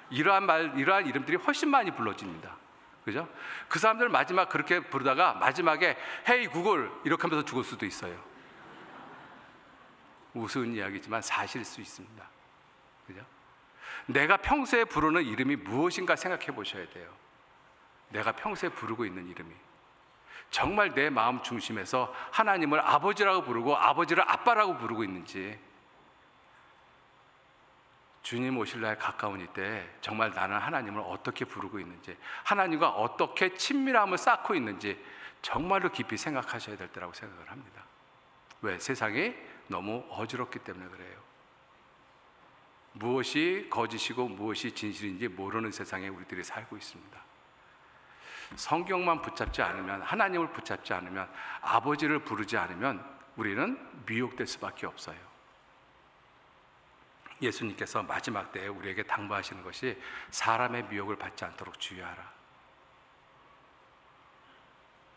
이러한 이름들이 훨씬 많이 불러집니다. 그죠? 그 사람들 마지막 그렇게 부르다가 마지막에 헤이 구글 이렇게 하면서 죽을 수도 있어요. 우스운 이야기지만 사실일 수 있습니다. 그죠? 내가 평소에 부르는 이름이 무엇인가 생각해 보셔야 돼요. 내가 평소에 부르고 있는 이름이 정말 내 마음 중심에서 하나님을 아버지라고 부르고 아버지를 아빠라고 부르고 있는지, 주님 오실 날 가까운 이때 정말 나는 하나님을 어떻게 부르고 있는지, 하나님과 어떻게 친밀함을 쌓고 있는지 정말로 깊이 생각하셔야 될 때라고 생각을 합니다. 왜? 세상이 너무 어지럽기 때문에 그래요. 무엇이 거짓이고 무엇이 진실인지 모르는 세상에 우리들이 살고 있습니다. 성경만 붙잡지 않으면, 하나님을 붙잡지 않으면, 아버지를 부르지 않으면 우리는 미혹될 수밖에 없어요. 예수님께서 마지막 때에 우리에게 당부하시는 것이 사람의 미혹을 받지 않도록 주의하라.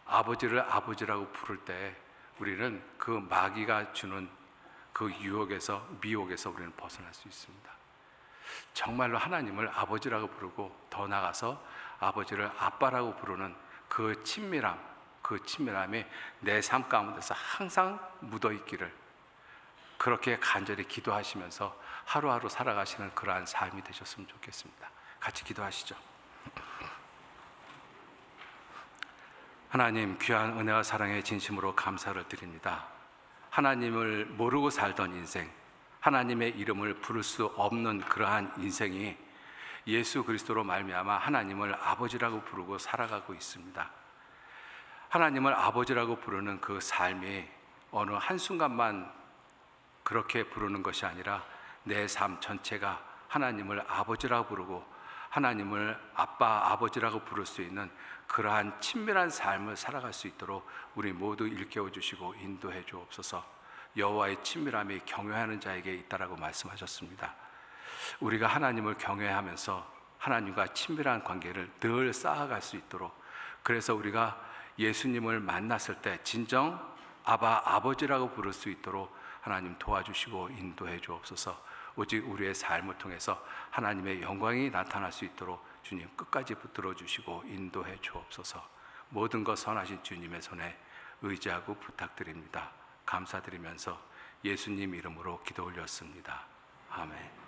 아버지를 아버지라고 부를 때 우리는 그 마귀가 주는 그 유혹에서, 미혹에서 우리는 벗어날 수 있습니다. 정말로 하나님을 아버지라고 부르고 더 나아가서 아버지를 아빠라고 부르는 그 친밀함, 그 친밀함이 내 삶 가운데서 항상 묻어있기를, 그렇게 간절히 기도하시면서 하루하루 살아가시는 그러한 삶이 되셨으면 좋겠습니다. 같이 기도하시죠. 하나님, 귀한 은혜와 사랑에 진심으로 감사를 드립니다. 하나님을 모르고 살던 인생, 하나님의 이름을 부를 수 없는 그러한 인생이 예수 그리스도로 말미암아 하나님을 아버지라고 부르고 살아가고 있습니다. 하나님을 아버지라고 부르는 그 삶이 어느 한순간만 그렇게 부르는 것이 아니라 내 삶 전체가 하나님을 아버지라고 부르고 하나님을 아빠, 아버지라고 부를 수 있는 그러한 친밀한 삶을 살아갈 수 있도록 우리 모두 일깨워 주시고 인도해 주옵소서. 여호와의 친밀함이 경외하는 자에게 있다라고 말씀하셨습니다. 우리가 하나님을 경외하면서 하나님과 친밀한 관계를 늘 쌓아갈 수 있도록, 그래서 우리가 예수님을 만났을 때 진정 아버지라고 부를 수 있도록 하나님 도와주시고 인도해 주옵소서. 오직 우리의 삶을 통해서 하나님의 영광이 나타날 수 있도록 주님 끝까지 붙들어 주시고 인도해 주옵소서. 모든 것 선하신 주님의 손에 의지하고 부탁드립니다. 감사드리면서 예수님 이름으로 기도 올렸습니다. 아멘.